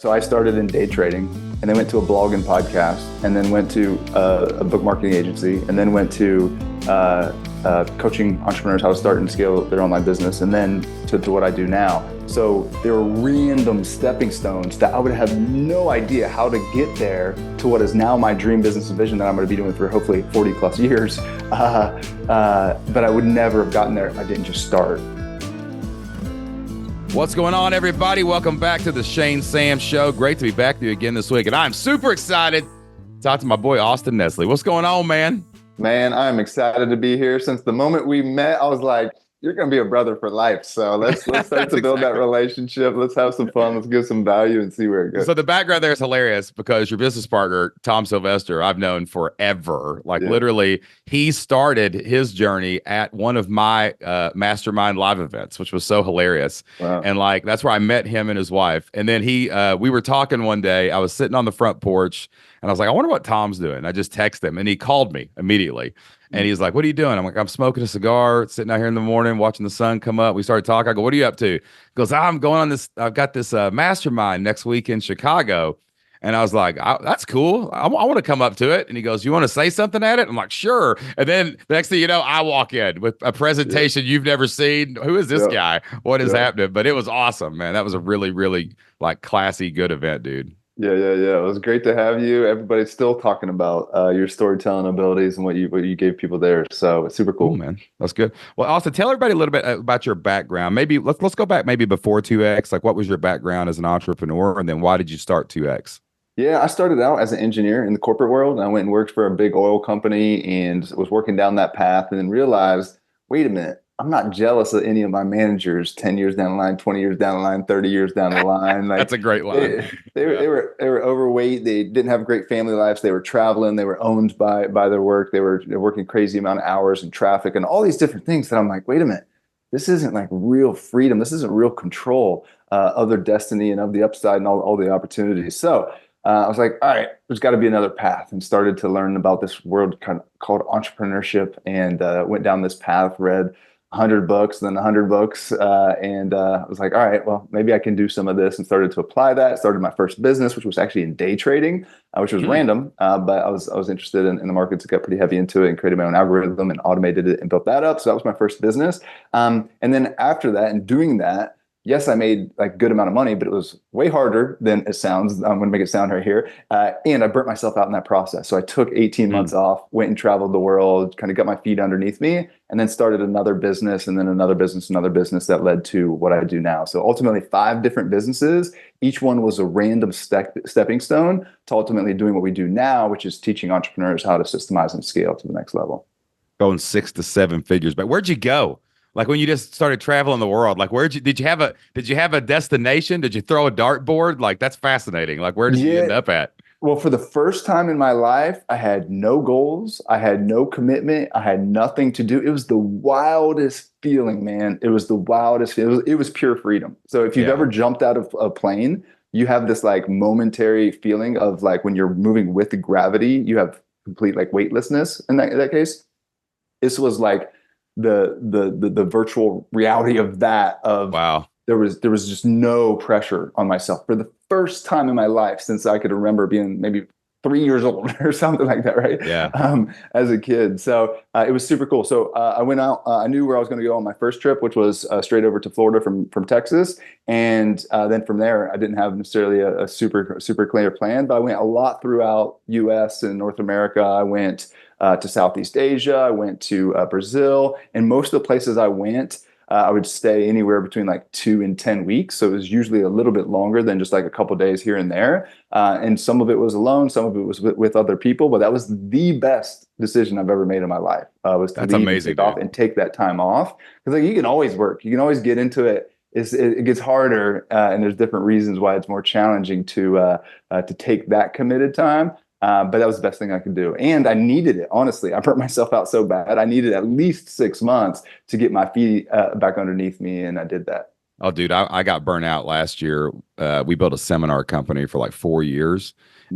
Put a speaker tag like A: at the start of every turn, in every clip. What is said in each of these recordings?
A: So I started in day trading and then went to a blog and podcast and then went to a book marketing agency and then went to coaching entrepreneurs how to start and scale their online business and then to what I do now. So there were random stepping stones that I would have no idea how to get there to what is now my dream business and vision that I'm going to be doing for hopefully 40 plus years. But I would never have gotten there if I didn't just start.
B: What's going on, everybody? Welcome back to the Shane Sam Show. Great to be back with you again this week. And I'm super excited to talk to my boy, Austin Netzley. What's going on, man?
A: Man, I'm excited to be here. Since the moment we met, I was like, you're going to be a brother for life. So let's start to build that relationship. Let's have some fun. Let's give some value and see where it goes.
B: So the background there is hilarious because your business partner, Tom Sylvester, I've known forever. Literally, he started his journey at one of my mastermind live events, which was so hilarious. Wow. And that's where I met him and his wife. And then we were talking one day. I was sitting on the front porch and I was like, I wonder what Tom's doing. I just texted him and he called me immediately. And he's like, what are you doing? I'm like, I'm smoking a cigar, sitting out here in the morning, watching the sun come up. We started talking. I go, what are you up to? He goes, I'm going on this. I've got this mastermind next week in Chicago. And I was like, that's cool. I want to come up to it. And he goes, you want to say something at it? I'm like, sure. And then the next thing you know, I walk in with a presentation you've never seen. Who is this guy? What is happening? But it was awesome, man. That was a really, really classy, good event, dude.
A: Yeah. It was great to have you. Everybody's still talking about your storytelling abilities and what you gave people there. So it's super cool,
B: man. That's good. Well, Austin, tell everybody a little bit about your background. Maybe let's go back maybe before 2X. Like, what was your background as an entrepreneur, and then why did you start 2X?
A: Yeah, I started out as an engineer in the corporate world. I went and worked for a big oil company and was working down that path, and then realized, wait a minute. I'm not jealous of any of my managers 10 years down the line, 20 years down the line, 30 years down the line.
B: That's a great line.
A: They were overweight. They didn't have great family lives. They were traveling. They were owned by their work. They're working crazy amount of hours in traffic and all these different things that I'm like, wait a minute, this isn't real freedom. This isn't real control of their destiny and of the upside and all the opportunities. So I was like, all right, there's got to be another path, and started to learn about this world called entrepreneurship, and went down this path, read 100 books, then 100 books. And I was like, all right, well, maybe I can do some of this, and started to apply that. Started my first business, which was actually in day trading, which was random. But I was interested in the markets, got pretty heavy into it, and created my own algorithm and automated it and built that up. So that was my first business. And then after that and doing that, yes, I made good amount of money, but it was way harder than it sounds. I'm going to make it sound right here. And I burnt myself out in that process. So I took 18 months off, went and traveled the world, kind of got my feet underneath me, and then started another business, and then another business that led to what I do now. So ultimately 5 different businesses. Each one was a random stepping stone to ultimately doing what we do now, which is teaching entrepreneurs how to systemize and scale to the next level.
B: Going 6 to 7 figures. But where'd you go? When you just started traveling the world, did you have a destination? Did you throw a dartboard? That's fascinating. Where did you end up at?
A: Well, for the first time in my life, I had no goals. I had no commitment. I had nothing to do. It was the wildest feeling, man. It was the wildest feeling. It was pure freedom. So if you've ever jumped out of a plane, you have this momentary feeling of when you're moving with the gravity, you have complete weightlessness in that case. This was the virtual reality of that. Wow. There was just no pressure on myself for the first time in my life since I could remember being maybe 3 years old or something like that, right?
B: Yeah.
A: As a kid. So it was super cool. So I went out, I knew where I was going to go on my first trip, which was straight over to Florida from Texas. And then from there, I didn't have necessarily a super clear plan, but I went a lot throughout US and North America. I went to Southeast Asia. I went to Brazil, and most of the places I went, I would stay anywhere between 2 and 10 weeks. So it was usually a little bit longer than just a couple days here and there. And some of it was alone, some of it was with other people, but that was the best decision I've ever made in my life. Was to leave off and take that time off. Because you can always work, you can always get into it. It gets harder, and there's different reasons why it's more challenging to take that committed time. But that was the best thing I could do. And I needed it, honestly. I burnt myself out so bad. I needed at least 6 months to get my feet back underneath me, and I did that.
B: Oh, dude, I got burnt out last year. We built a seminar company for 4 years,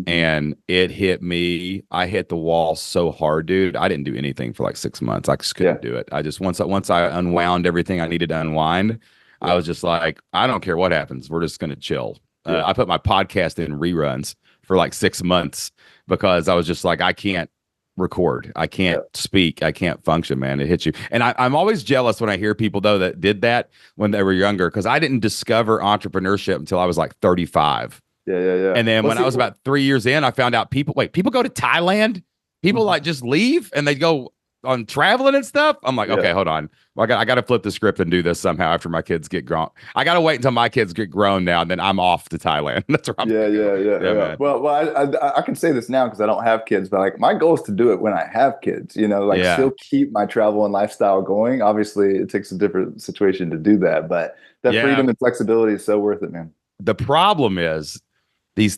B: and it hit me. I hit the wall so hard, dude. I didn't do anything for 6 months. I just couldn't do it. I just once I unwound everything I needed to unwind, I was just like, I don't care what happens. We're just going to chill. I put my podcast in reruns for like 6 months because I was just like, I can't record, I can't speak, I can't function, man. It hits you. And I'm always jealous when I hear people though that did that when they were younger, because I didn't discover entrepreneurship until I was like 35.
A: Yeah.
B: And then when I was about 3 years in, I found out people go to Thailand. People like just leave and they go on traveling and stuff. I'm like, okay, hold on. Well, I got to flip the script and do this somehow after my kids get grown. I got to wait until my kids get grown now, and then I'm off to Thailand. That's where I'm
A: yeah. Well, I can say this now because I don't have kids, but like my goal is to do it when I have kids, you know, like still keep my travel and lifestyle going. Obviously, it takes a different situation to do that, but that freedom and flexibility is so worth it, man.
B: The problem is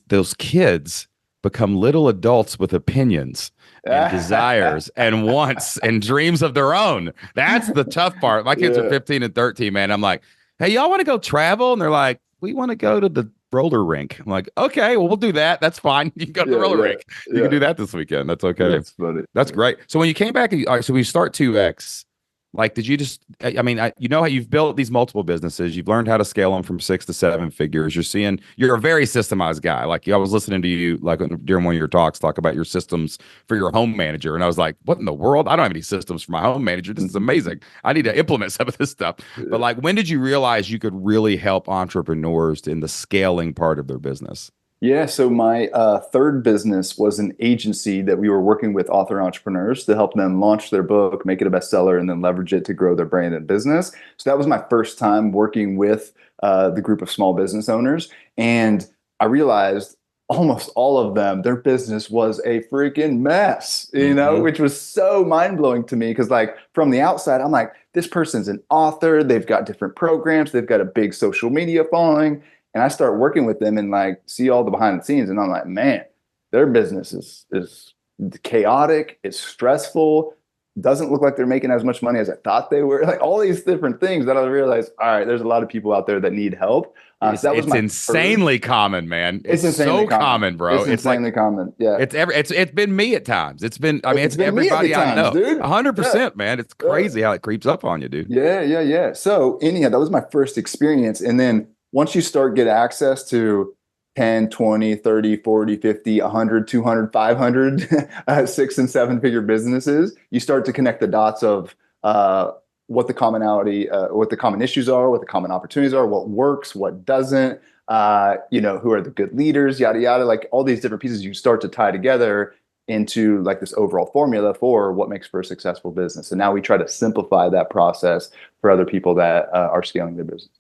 B: those kids become little adults with opinions and desires and wants and dreams of their own. That's the tough part. My kids are 15 and 13, man. I'm like, hey, y'all want to go travel? And they're like, we want to go to the roller rink. I'm like, okay, well, we'll do that. That's fine. You can go to the roller rink. You can do that this weekend. That's okay.
A: That's funny.
B: That's great. So when you came back, all right, so we start 2X. Like, did you just, I mean, you know how you've built these multiple businesses, you've learned how to scale them from 6 to 7 figures. You're a very systemized guy. Like I was listening to you, like during one of your talks, talk about your systems for your home manager. And I was like, what in the world? I don't have any systems for my home manager. This is amazing. I need to implement some of this stuff. But like, when did you realize you could really help entrepreneurs in the scaling part of their business?
A: Yeah, so my third business was an agency that we were working with author entrepreneurs to help them launch their book, make it a bestseller, and then leverage it to grow their brand and business. So that was my first time working with the group of small business owners. And I realized almost all of them, their business was a freaking mess, you know, which was so mind-blowing to me because like from the outside, I'm like, this person's an author, they've got different programs, they've got a big social media following. And I start working with them and like see all the behind the scenes. And I'm like, man, their business is chaotic. It's stressful. Doesn't look like they're making as much money as I thought they were. Like all these different things that I realized, all right, there's a lot of people out there that need help.
B: It's insanely common, man. It's so common, bro.
A: It's insanely common. Yeah.
B: It's been me at times. It's everybody I know. 100%, man. It's crazy how it creeps up on you, dude.
A: Yeah. So anyhow, that was my first experience. And then once you start get access to 10, 20, 30, 40, 50, 100, 200, 500, 6 and 7 figure businesses, you start to connect the dots of what the commonality, what the common issues are, what the common opportunities are, what works, what doesn't, who are the good leaders, yada, yada, like all these different pieces you start to tie together into like this overall formula for what makes for a successful business. And now we try to simplify that process for other people that are scaling their business.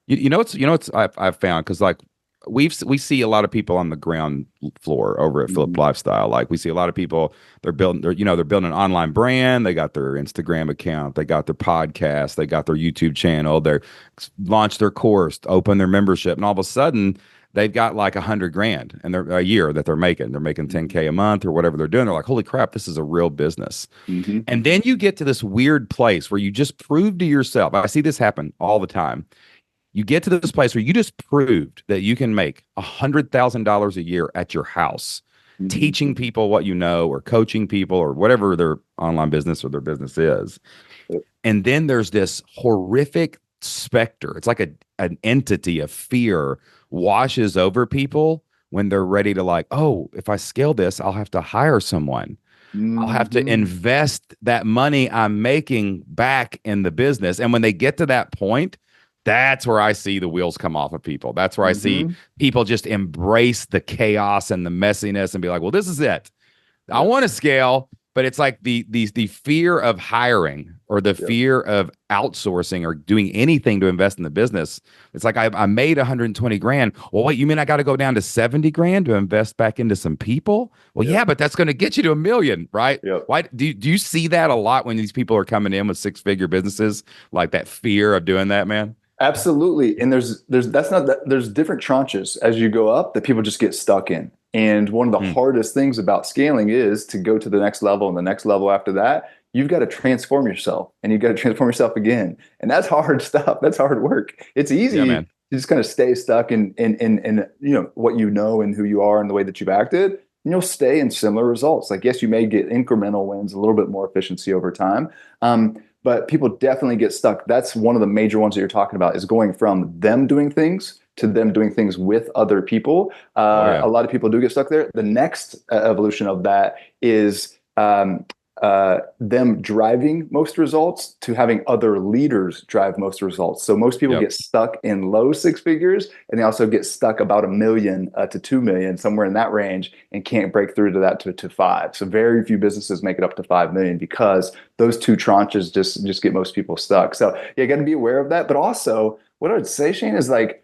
B: You know what's I've found, because like we see a lot of people on the ground floor over at Philip Lifestyle. Like we see a lot of people, they're building an online brand. They got their Instagram account, they got their podcast, they got their YouTube channel, they launched their course, open their membership, and all of a sudden they've got like $100,000 and they're a year that they're making 10K a month or whatever they're doing. They're like, holy crap, this is a real business. And then you get to this weird place where you just prove to yourself. I see this happen all the time. You get to this place where you just proved that you can make $100,000 a year at your house, teaching people what you know, or coaching people, or whatever their online business or their business is. And then there's this horrific specter. It's like an entity of fear washes over people when they're ready to like, oh, if I scale this, I'll have to hire someone. I'll have to invest that money I'm making back in the business. And when they get to that point, that's where I see the wheels come off of people. That's where I see people just embrace the chaos and the messiness and be like, well, this is it. I want to scale, but it's like the fear of hiring or the fear of outsourcing or doing anything to invest in the business. It's like I made 120 grand. Well, wait, you mean I got to go down to 70 grand to invest back into some people? Well, yeah, but that's going to get you to $1 million, right? Why do you see that a lot when these people are coming in with 6-figure businesses, like that fear of doing that, man?
A: Absolutely. And there's different tranches as you go up that people just get stuck in. And one of the hardest things about scaling is to go to the next level and the next level after that. You've got to transform yourself and you've got to transform yourself again. And that's hard stuff. That's hard work. It's easy to just kind of stay stuck in what you know and who you are and the way that you've acted. And you'll stay in similar results. Like, yes, you may get incremental wins, a little bit more efficiency over time. but people definitely get stuck. That's one of the major ones that you're talking about, is going from them doing things to them doing things with other people. A lot of people do get stuck there. The next evolution of that is them driving most results to having other leaders drive most results. So most people get stuck in low six figures, and they also get stuck about 1 million to 2 million, somewhere in that range, and can't break through to that to 5. So very few businesses make it up to 5 million, because those two tranches just get most people stuck. So you got to be aware of that. But also, what I would say, Shane, is like,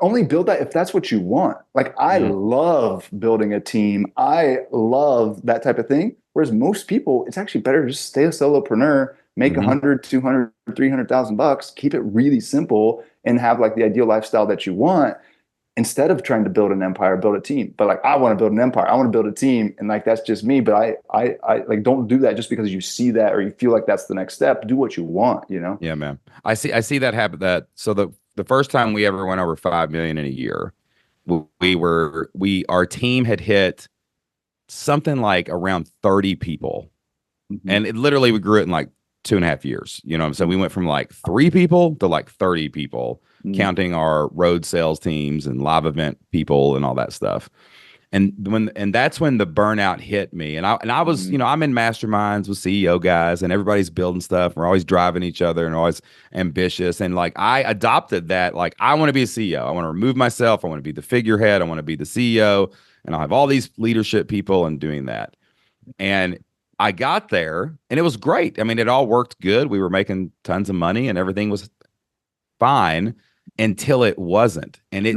A: only build that if that's what you want. Like, I love building a team. I love that type of thing. Whereas most people, it's actually better to just stay a solopreneur, make 100, 200, 300,000 bucks, keep it really simple, and have like the ideal lifestyle that you want, instead of trying to build an empire, build a team. But like, I want to build an empire, I want to build a team, and like, that's just me. But I like, don't do that just because you see that or you feel like that's the next step. Do what you want, you know?
B: Yeah, man. I see that happen. So the first time we ever went over 5 million in a year, our team had hit something like around 30 people. And it literally, we grew it in like 2.5 years. You know what I'm saying? We went from like 3 people to like 30 people, counting our road sales teams and live event people and all that stuff. And that's when the burnout hit me. And I was, you know, I'm in masterminds with CEO guys, and everybody's building stuff. We're always driving each other and always ambitious. And like, I adopted that. Like, I want to be a CEO. I want to remove myself. I want to be the figurehead. I want to be the CEO. And I'll have all these leadership people and doing that. And I got there, and it was great. I mean, it all worked good. We were making tons of money and everything was fine until it wasn't. And it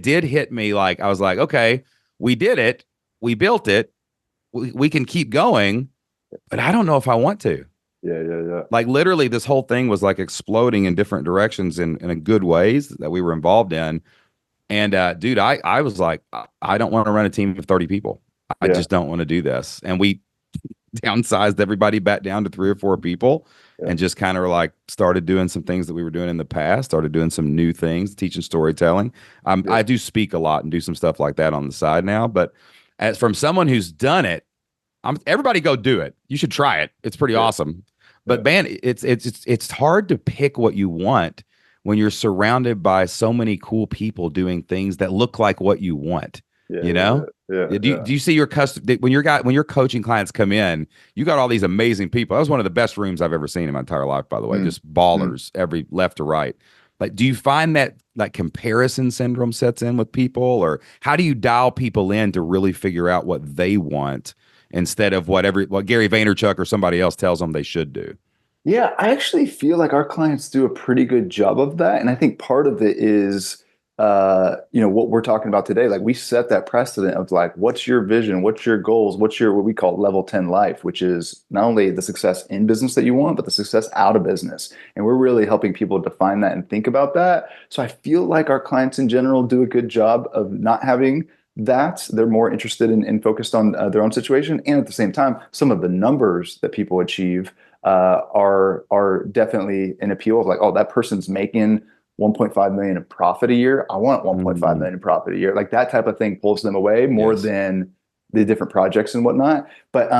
B: did hit me. Like, I was like, okay, we did it. We built it. We can keep going, but I don't know if I want to.
A: Yeah.
B: Like, literally, this whole thing was like exploding in different directions in good ways that we were involved in. And dude, I was like, I don't want to run a team of 30 people. I just don't want to do this. And we downsized everybody back down to 3 or 4 people, and just kind of like started doing some things that we were doing in the past, started doing some new things, teaching storytelling. I do speak a lot and do some stuff like that on the side now, but as from someone who's done it, everybody go do it. You should try it. It's pretty awesome. But man, it's hard to pick what you want when you're surrounded by so many cool people doing things that look like what you want. You know? Do you see your when your coaching clients come in, you got all these amazing people. That was one of the best rooms I've ever seen in my entire life, by the way. Just ballers every left to right. Like, do you find that like comparison syndrome sets in with people, or how do you dial people in to really figure out what they want instead of what Gary Vaynerchuk or somebody else tells them they should do?
A: Yeah, I actually feel like our clients do a pretty good job of that. And I think part of it is, what we're talking about today. Like, we set that precedent of like, what's your vision? What's your goals? What's your, what we call level 10 life, which is not only the success in business that you want, but the success out of business. And we're really helping people define that and think about that. So I feel like our clients in general do a good job of not having that. They're more interested in focused on their own situation. And at the same time, some of the numbers that people achieve are definitely an appeal of like, oh, that person's making 1.5 million in profit a year. I want 1.5 million in profit a year. Like, that type of thing pulls them away more than the different projects and whatnot. But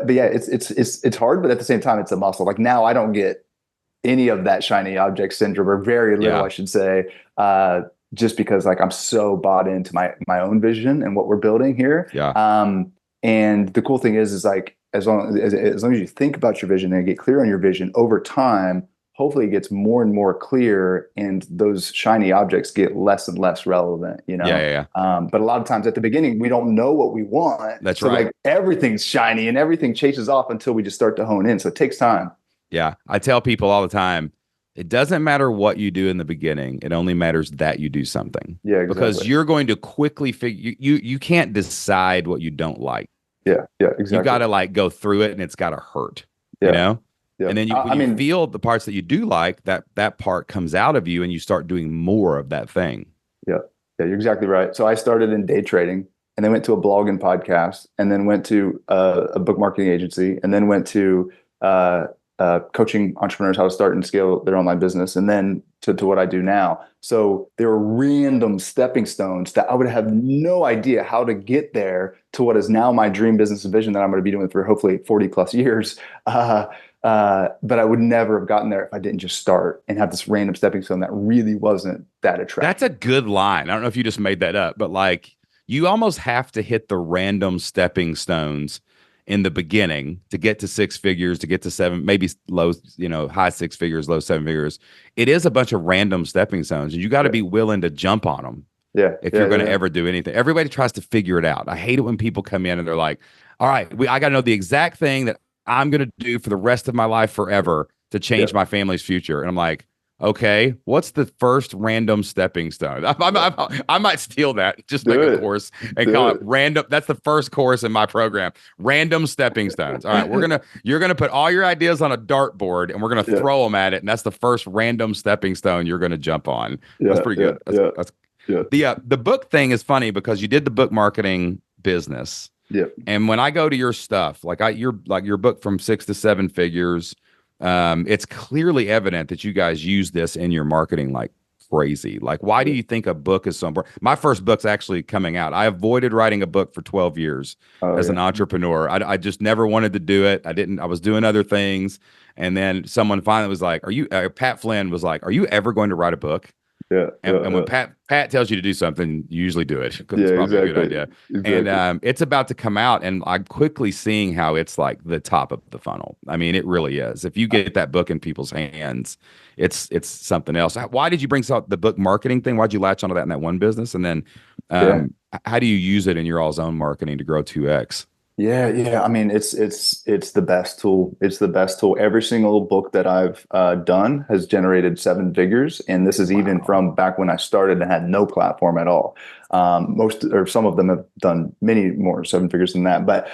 A: yeah, it's hard, but at the same time, it's a muscle. Like, now I don't get any of that shiny object syndrome, or very little, I should say, just because like I'm so bought into my own vision and what we're building here. And the cool thing is like, as long as you think about your vision and get clear on your vision over time, hopefully it gets more and more clear, and those shiny objects get less and less relevant, you know? But a lot of times at the beginning, we don't know what we want.
B: That's
A: so
B: right.
A: Like, everything's shiny and everything chases off until we just start to hone in. So it takes time.
B: Yeah. I tell people all the time, it doesn't matter what you do in the beginning. It only matters that you do something.
A: Yeah, exactly.
B: Because you're going to quickly figure, you can't decide what you don't like.
A: Yeah, exactly.
B: You got to like go through it, and it's got to hurt, you know? Yeah. And then you feel the parts that you do like, that part comes out of you, and you start doing more of that thing. Yeah,
A: you're exactly right. So I started in day trading, and then went to a blog and podcast, and then went to a book marketing agency, and then went to coaching entrepreneurs how to start and scale their online business, and then to what I do now. So there were random stepping stones that I would have no idea how to get there to what is now my dream business and vision that I'm going to be doing for hopefully 40 plus years. But I would never have gotten there if I didn't just start and have this random stepping stone that really wasn't that attractive.
B: That's a good line. I don't know if you just made that up, but like you almost have to hit the random stepping stones in the beginning to get to six figures, to get to seven, maybe low, high six figures, low seven figures. It is a bunch of random stepping stones, and you got to be willing to jump on them.
A: Yeah.
B: If you're going to ever do anything, everybody tries to figure it out. I hate it when people come in and they're like, all right, I got to know the exact thing that I'm going to do for the rest of my life forever to change my family's future. And I'm like, okay, what's the first random stepping stone? I might steal that, just make a course and call it random. That's the first course in my program. Random stepping stones. All right, you're gonna put all your ideas on a dartboard and we're gonna throw them at it, and that's the first random stepping stone you're gonna jump on. That's pretty good. The book thing is funny because you did the book marketing business.
A: Yep.
B: And when I go to your stuff, your book From 6 to 7 Figures, it's clearly evident that you guys use this in your marketing like crazy. Like, why do you think a book is so important? My first book's actually coming out. I avoided writing a book for 12 years as an entrepreneur. I just never wanted to do it. I was doing other things. And then someone finally was like, Pat Flynn was like, are you ever going to write a book? And when Pat tells you to do something, you usually do it because it's probably a good idea. Exactly. And it's about to come out, and I'm quickly seeing how it's like the top of the funnel. I mean, it really is. If you get that book in people's hands, it's something else. Why did you bring the book marketing thing? Why'd you latch onto that in that one business? And then how do you use it in your all's own marketing to grow 2x?
A: Yeah. I mean, it's the best tool. It's the best tool. Every single book that I've done has generated 7 figures, and this is even from back when I started and had no platform at all. Some of them have done many more 7 figures than that. But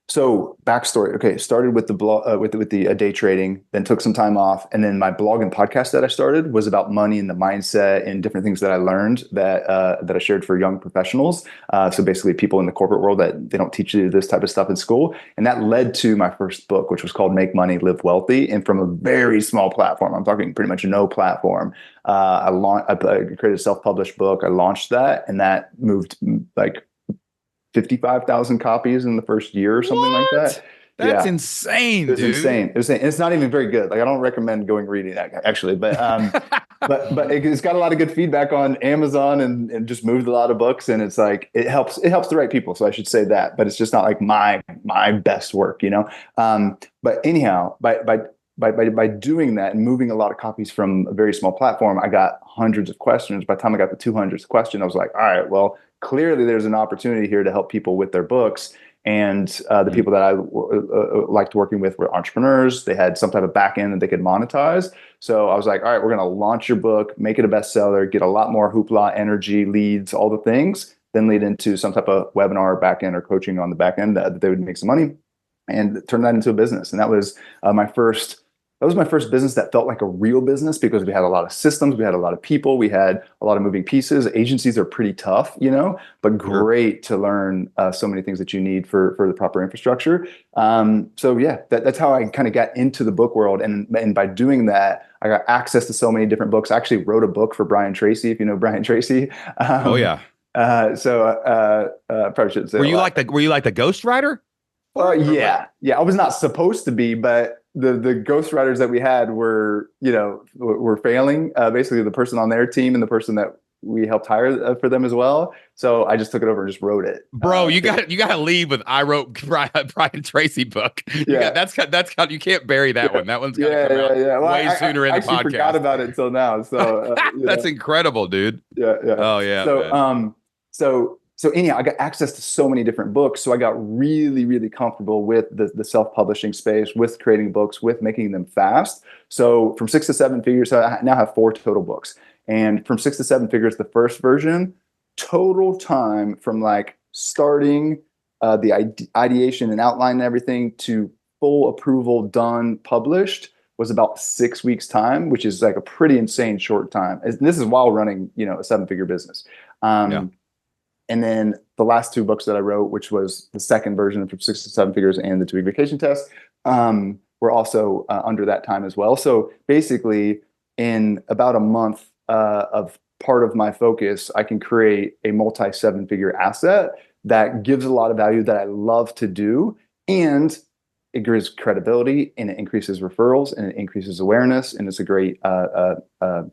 A: so backstory. Okay, started with the blog with the day trading, then took some time off, and then my blog and podcast that I started was about money and the mindset and different things that I learned that I shared for young professionals. So basically, people in the corporate world that they don't teach you this type of stuff in school, and that led to my first book, which was called Make Money, Live Wealthy, and from a very small platform. I'm talking pretty much no platform. I created a self-published book. I launched that, and that moved like 55,000 copies in the first year or something like that.
B: That's insane, dude.
A: Insane. It was insane. And it's not even very good. Like, I don't recommend going reading that actually, but but it's got a lot of good feedback on Amazon and just moved a lot of books. And it's like, it helps the right people. So I should say that, but it's just not like my best work, but anyhow, by doing that and moving a lot of copies from a very small platform, I got hundreds of questions. By the time I got the 200th question, I was like, all right, well, clearly there's an opportunity here to help people with their books. And the people that I liked working with were entrepreneurs. They had some type of back end that they could monetize. So I was like, all right, we're going to launch your book, make it a bestseller, get a lot more hoopla, energy, leads, all the things, then lead into some type of webinar back end or coaching on the back end that they would make some money and turn that into a business. And that was my first business that felt like a real business because we had a lot of systems, we had a lot of people, we had a lot of moving pieces. Agencies are pretty tough, but great to learn so many things that you need for the proper infrastructure. So yeah, that's how I kind of got into the book world. And by doing that, I got access to so many different books. I actually wrote a book for Brian Tracy, if you know Brian Tracy.
B: Probably
A: shouldn't say.
B: Were you like the ghostwriter?
A: Yeah. I was not supposed to be, but the ghostwriters that we had were failing. Basically, the person on their team and the person that we helped hire for them as well. So I just took it over and just wrote it.
B: Bro, you got to leave with I wrote Brian Tracy book. That's you can't bury that one. That one's got to come out way sooner in the podcast. I
A: forgot about it until now. So
B: that's incredible, dude.
A: Yeah.
B: Oh yeah.
A: So anyhow, I got access to so many different books. So I got really, really comfortable with the self-publishing space, with creating books, with making them fast. So from 6 to 7 figures, I now have 4 total books. And from 6 to 7 figures, the first version, total time from like starting the ideation and outline and everything to full approval, done, published was about 6 weeks time, which is like a pretty insane short time. And this is while running, a 7-figure business. And then the last 2 books that I wrote, which was the second version from 6 to 7 figures and the 2-week vacation test, were also under that time as well. So basically, in about a month of part of my focus, I can create a multi seven figure asset that gives a lot of value that I love to do. And it gives credibility, and it increases referrals, and it increases awareness. And it's a great tripwire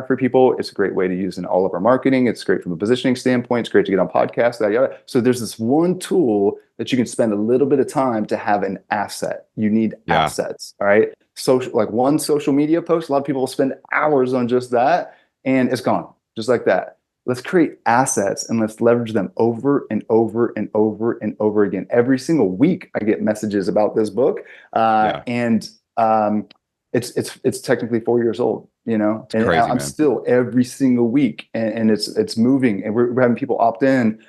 A: for people. It's a great way to use in all of our marketing. It's great from a positioning standpoint. It's great to get on podcasts, yada, yada. So there's this one tool that you can spend a little bit of time to have an asset. You need assets. All right. Social, like one social media post, a lot of people will spend hours on just that, and it's gone just like that. Let's create assets and let's leverage them over and over and over and over again. Every single week, I get messages about this book, and it's technically 4 years old, you know,
B: it's crazy,
A: I'm
B: man.
A: Still every single week, and it's moving, and we're having people opt in.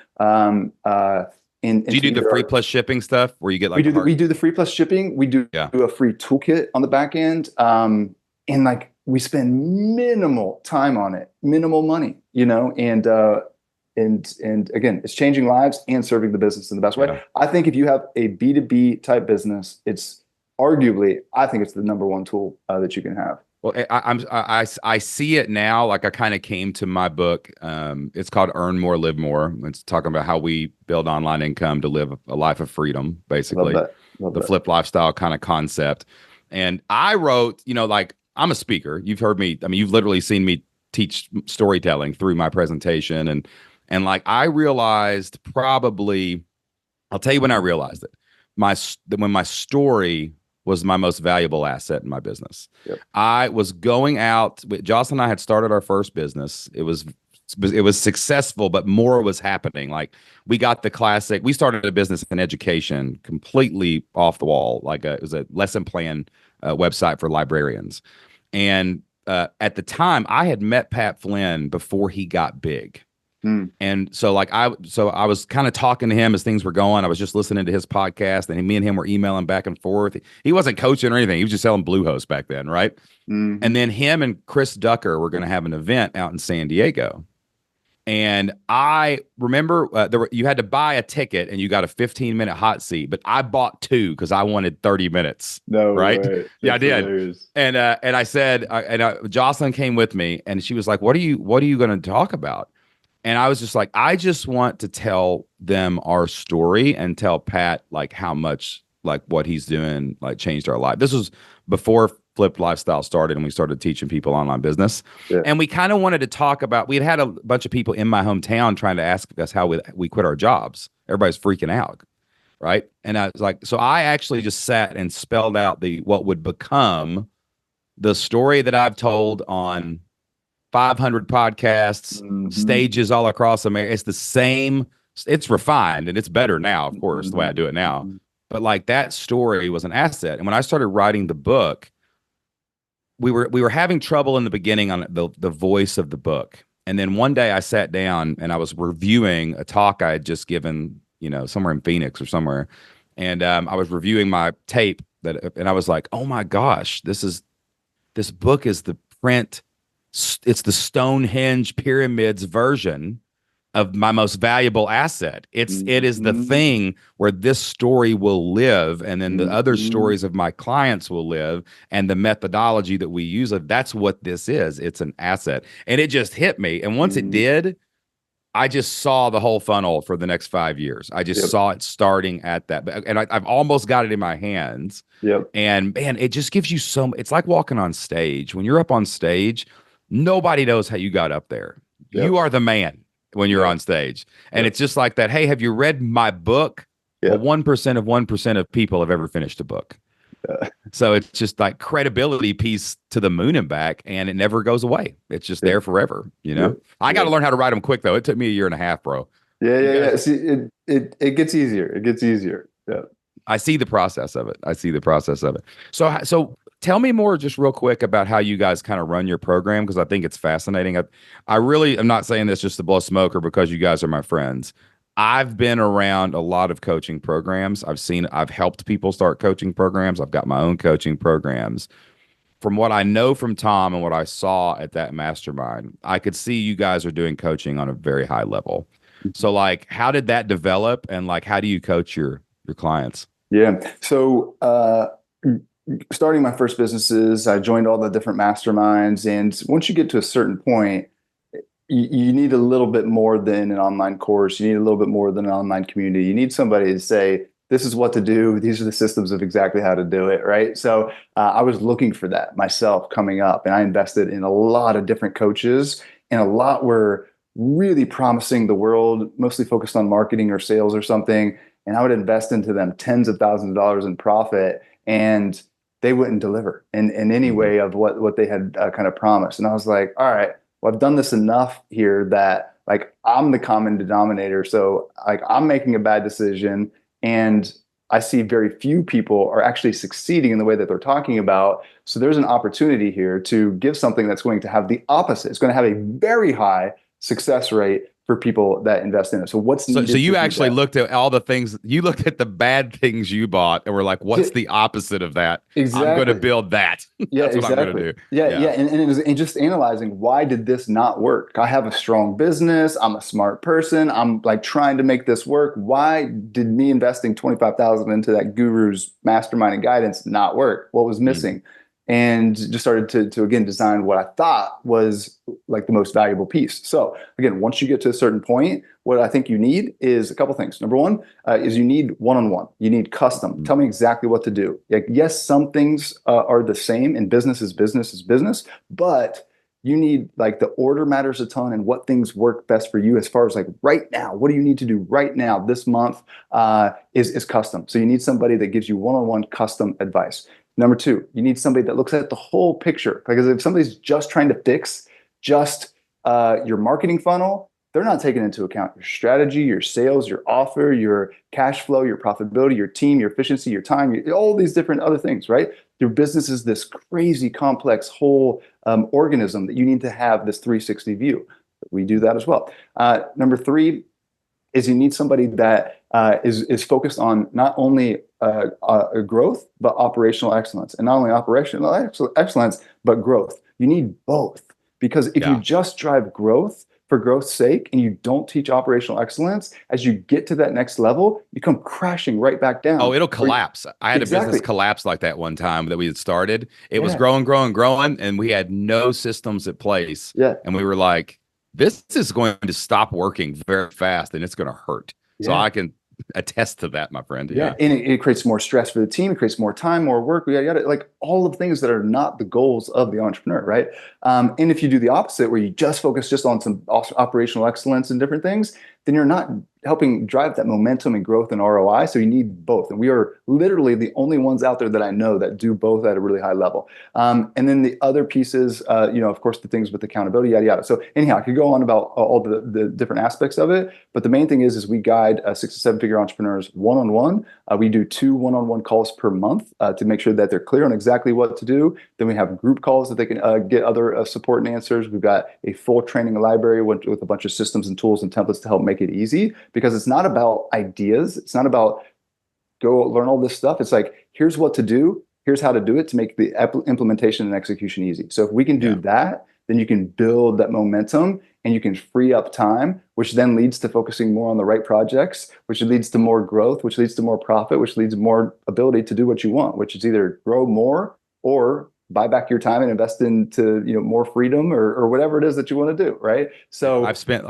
B: Do you do the free plus shipping stuff where you get like
A: we do the free plus shipping. We do a free toolkit on the back end, and like we spend minimal time on it, minimal money, you know, and again, it's changing lives and serving the business in the best way. I think if you have a B2B type business, it's arguably, I think it's the number one tool that you can have.
B: Well, I see it now. Like I kind of came to my book. It's called Earn More, Live More. It's talking about how we build online income to live a life of freedom, basically. Love that. Flip lifestyle kind of concept. And I wrote, you know, like I'm a speaker. You've heard me. I mean, you've literally seen me teach storytelling through my presentation. And like I realized probably, I'll tell you when I realized it. When my story was my most valuable asset in my business. I was going out with Jocelyn and I had started our first business. It was successful, but more was happening. Like we got the classic, we started a business in education completely off the wall. Like it was a lesson plan website for librarians. And at the time I had met Pat Flynn before he got big. And so like I was kind of talking to him as things were going. I was just listening to his podcast, and me and him were emailing back and forth. He wasn't coaching or anything. He was just selling Bluehost back then, right? And then him and Chris Ducker were going to have an event out in San Diego. And I remember you had to buy a ticket and you got a 15-minute hot seat, but I bought 2 because I wanted 30 minutes.
A: No,
B: right?
A: Way.
B: Yeah, I did. Hilarious. And I said, Jocelyn came with me, and she was like, "What are you going to talk about?" And I was just like, I just want to tell them our story and tell Pat like how much like what he's doing like changed our life. This was before Flipped Lifestyle started and we started teaching people online business. And we kind of wanted to talk about, we had a bunch of people in my hometown trying to ask us how we quit our jobs. Everybody's freaking out. Right. And I was like, so I actually just sat and spelled out what would become the story that I've told on 500 podcasts, stages all across America. It's the same. It's refined and it's better now, of course, the way I do it now. But like that story was an asset. And when I started writing the book, we were having trouble in the beginning on the voice of the book. And then one day I sat down and I was reviewing a talk I had just given, you know, somewhere in Phoenix or somewhere. And I was reviewing my tape and I was like, oh my gosh, this book is the print. It's the Stonehenge pyramids version of my most valuable asset. It is the thing where this story will live, and then the other stories of my clients will live, and the methodology that we use. That's what this is. It's an asset. And it just hit me. And once it did, I just saw the whole funnel for the next 5 years. I just saw it starting at that. And I've almost got it in my hands. And man, it just gives you it's like walking on stage. When you're up on stage, nobody knows how you got up there. You are the man when you're on stage. And it's just like that. Hey, have you read my book? Well, 1% of 1% of people have ever finished a book. So it's just like credibility piece to the moon and back, and it never goes away. It's just there forever, you know? I got to learn how to write them quick, though. It took me 1.5 years, bro.
A: Yeah. See, it gets easier. It gets easier. Yeah.
B: I see the process of it. So tell me more just real quick about how you guys kind of run your program, because I think it's fascinating. I really am not saying this just to blow smoke or because you guys are my friends. I've been around a lot of coaching programs. I've helped people start coaching programs. I've got my own coaching programs. From what I know from Tom and what I saw at that mastermind, I could see you guys are doing coaching on a very high level. So like, how did that develop? And like, how do you coach your clients?
A: Yeah. So, starting my first businesses, I joined all the different masterminds. And once you get to a certain point, you need a little bit more than an online course. You need a little bit more than an online community. You need somebody to say, this is what to do. These are the systems of exactly how to do it, right? So I was looking for that myself coming up, and I invested in a lot of different coaches, and a lot were really promising the world, mostly focused on marketing or sales or something. And I would invest into them tens of thousands of dollars in profit, and they wouldn't deliver in any
B: Mhm.
A: way of what they had kind of promised. And I was like, all right, well, I've done this enough here that like I'm the common denominator. So like I'm making a bad decision, and I see very few people are actually succeeding in the way that they're talking about. So there's an opportunity here to give something that's going to have the opposite. It's going to have a very high success rate for people that invest in it. So what's
B: So,
A: needed
B: so
A: to
B: you
A: do
B: actually
A: that?
B: looked at all the things, you looked at the bad things you bought and were like, what's the opposite of that? I'm going to
A: Exactly.
B: build that.
A: Yeah,
B: That's what I'm going
A: exactly.
B: to do.
A: Yeah, yeah.
B: Yeah.
A: And it was and just analyzing, why did this not work? I have a strong business. I'm a smart person. I'm like trying to make this work. Why did me investing 25,000 into that guru's mastermind and guidance not work? What was
B: Mm.
A: missing? And just started to again design what I thought was like the most valuable piece. So again, once you get to a certain point, what I think you need is a couple things. Number one, is you need one-on-one. You need custom.
B: Mm.
A: Tell me exactly what to do. Like, yes, some things are the same, and business is business is business, but you need like the order matters a ton, and what things work best for you as far as like right now. What do you need to do right now this month is custom. So you need somebody that gives you one-on-one custom advice. Number two, you need somebody that looks at the whole picture, because if somebody's just trying to fix just your marketing funnel, they're not taking into account your strategy, your sales, your offer, your cash flow, your profitability, your team, your efficiency, your time, all these different other things, right? Your business is this crazy complex whole organism that you need to have this 360 view. We do that as well. Number three is you need somebody that is focused on not only growth, but operational excellence. And not only operational excellence, but growth. You need both. Because if you
B: Yeah.
A: just drive growth for growth's sake and you don't teach operational excellence, as you get to that next level, you come crashing right back
B: Oh,
A: down.
B: it'll collapse. I had a business
A: Exactly.
B: collapse like that one time that we had started. It was
A: Yeah.
B: growing, growing, growing, and we had no systems in place.
A: Yeah.
B: And we were like, this is going to stop working very fast and it's going to hurt. So
A: Yeah.
B: I can attest to that, my friend.
A: Yeah,
B: Yeah.
A: and it creates more stress for the team. It creates more time, more work. Yada, yada, like all of things that are not the goals of the entrepreneur, right? And if you do the opposite, where you just focus just on some operational excellence and different things, then you're not helping drive that momentum and growth and ROI. So you need both, and we are literally the only ones out there that I know that do both at a really high level. And then the other pieces, of course, the things with accountability, yada yada. So anyhow, I could go on about all the different aspects of it, but the main thing is we guide 6 to 7 figure entrepreneurs one-on-one. We do 2 one-on-one calls per month to make sure that they're clear on exactly what to do. Then we have group calls that they can get other support and answers. We've got a full training library with a bunch of systems and tools and templates to help make it easy, because it's not about ideas. It's not about go learn all this stuff. It's like, here's what to do. Here's how to do it to make the implementation and execution easy. So if we can do
B: Yeah.
A: that, then you can build that momentum and you can free up time, which then leads to focusing more on the right projects, which leads to more growth, which leads to more profit, which leads to more ability to do what you want, which is either grow more or buy back your time and invest into more freedom or whatever it is that you want to do, right?
B: Yeah,
A: So
B: I've spent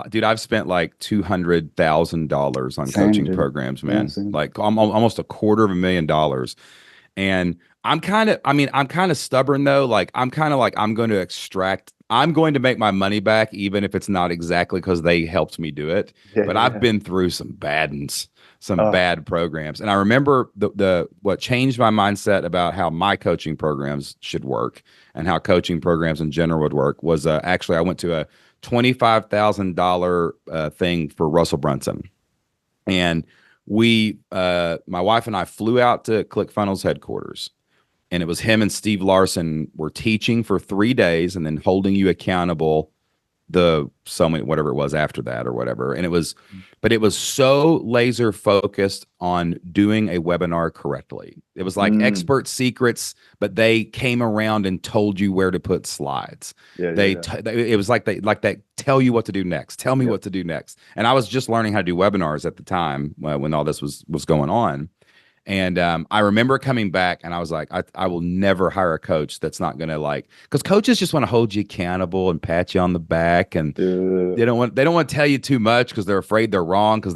B: like $200,000 on
A: same,
B: coaching
A: dude.
B: programs,
A: Yeah,
B: man.
A: same.
B: Like almost $250,000. And I'm kind of stubborn though. Like I'm kind of like I'm going to make my money back, even if it's not exactly because they helped me do it.
A: Yeah,
B: But I've
A: yeah.
B: been through some bad ones, some
A: Uh,
B: bad programs. And I remember the what changed my mindset about how my coaching programs should work and how coaching programs in general would work was actually I went to a $25,000 thing for Russell Brunson. And my wife and I flew out to ClickFunnels headquarters, and it was him and Steve Larson were teaching for 3 days and then holding you accountable whatever it was after that or whatever. And it was so laser focused on doing a webinar correctly. It was like
A: mm,
B: expert secrets, but they came around and told you where to put slides.
A: yeah, yeah, yeah.
B: It was like they tell you what to do next. Tell me
A: Yep.
B: what to do next. And I was just learning how to do webinars at the time when all this was going on. And I remember coming back and I was like, I will never hire a coach that's not going to like, because coaches just want to hold you accountable and pat you on the back. And they don't want to tell you too much because they're afraid they're wrong because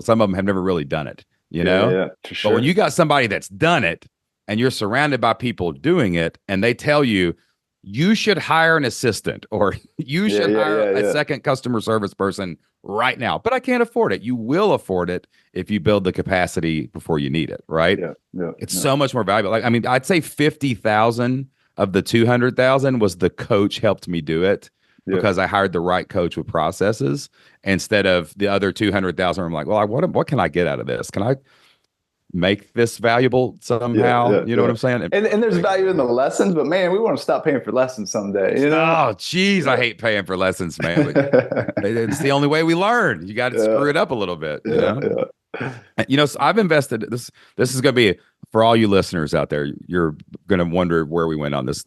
B: some of them have never really done it, you know?
A: Yeah, for
B: But when
A: sure.
B: you got somebody that's done it and you're surrounded by people doing it and they tell you, you should hire an assistant or you
A: Yeah,
B: should
A: yeah,
B: hire
A: yeah,
B: a
A: yeah.
B: second customer service person right now, but I can't afford it. You will afford it if you build the capacity before you need it, right?
A: Yeah, yeah,
B: It's
A: yeah,
B: so much more valuable. Like, I mean, I'd say 50,000 of the 200,000 was the coach helped me do it
A: yeah.
B: because I hired the right coach with processes instead of the other 200,000. I'm like, well, what can I get out of this? Can I make this valuable
A: Yeah,
B: somehow?
A: yeah,
B: You know what
A: yeah.
B: I'm saying?
A: And there's value in the lessons, but man, we want to stop paying for lessons someday, you know?
B: Oh, geez, I
A: Yeah.
B: hate paying for lessons, man. But it's the only way we learn. You got to
A: Yeah,
B: screw it up a little bit, you
A: yeah,
B: know?
A: yeah.
B: So I've invested this is going to be for all you listeners out there. You're going to wonder where we went on this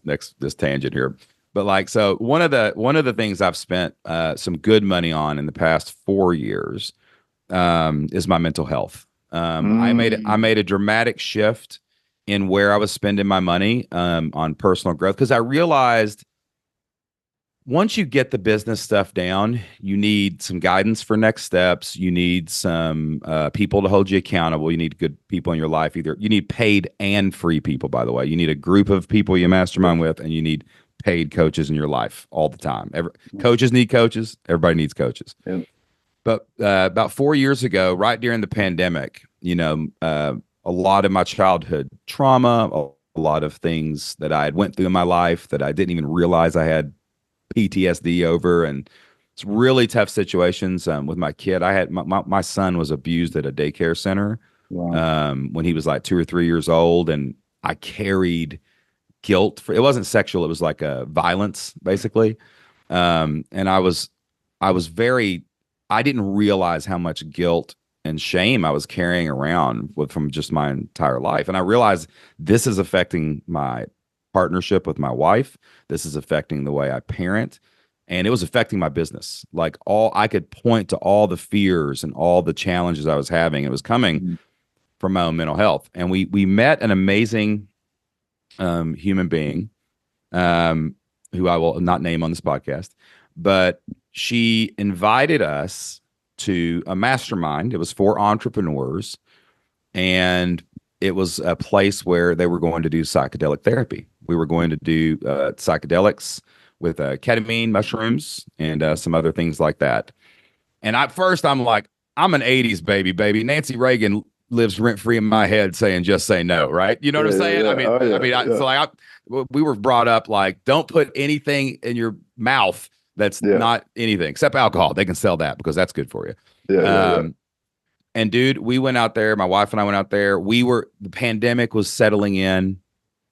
B: tangent here. But like, so one of the things I've spent some good money on in the past 4 years is my mental health. I made a dramatic shift in where I was spending my money on personal growth because I realized once you get the business stuff down, you need some guidance for next steps. You need some people to hold you accountable. You need good people in your life. Either you need paid and free people, by the way. You need a group of people you mastermind with, and you need paid coaches in your life all the time. Coaches need coaches. Everybody needs coaches.
A: Yeah.
B: But about 4 years ago, right during the pandemic, a lot of my childhood trauma, a lot of things that I had went through in my life that I didn't even realize I had PTSD over, and it's really tough situations with my kid. I had my son was abused at a daycare center
A: Wow.
B: when he was like 2 or 3 years old, and I carried guilt for it. Wasn't sexual; it was like a violence, basically. And I was very, I didn't realize how much guilt and shame I was carrying around from just my entire life, and I realized this is affecting my partnership with my wife. This is affecting the way I parent, and it was affecting my business. Like I could point to all the fears and all the challenges I was having. It was coming
A: Mhm.
B: from my own mental health. And we met an amazing human being who I will not name on this podcast, but she invited us to a mastermind. It was for entrepreneurs, and it was a place where they were going to do psychedelic therapy. We were going to do psychedelics with ketamine, mushrooms, and some other things like that. And at first, I'm like, I'm an '80s baby. Nancy Reagan lives rent free in my head, saying just say no, right? You know what
A: Yeah,
B: I'm
A: yeah,
B: saying?
A: yeah.
B: I mean,
A: Oh,
B: I
A: yeah,
B: mean,
A: yeah,
B: so like, we were brought up like, don't put anything in your mouth that's
A: yeah,
B: not anything except alcohol. They can sell that because that's good for
A: yeah,
B: you.
A: yeah, yeah.
B: And dude, we went out there. My wife and I went out there. The pandemic was settling in,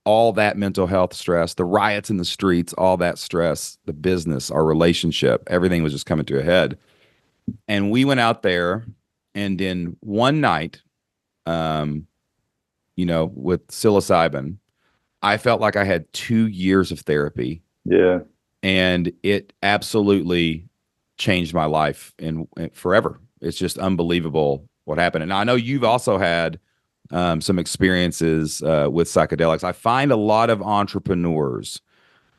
B: all that mental health stress, the riots in the streets, all that stress, the business, our relationship, everything was just coming to a head. And we went out there, and in one night, um, with psilocybin, I felt like I had 2 years of therapy,
A: Yeah.
B: and it absolutely changed my life in forever. It's just unbelievable what happened. And I know you've also had some experiences with psychedelics. I find a lot of entrepreneurs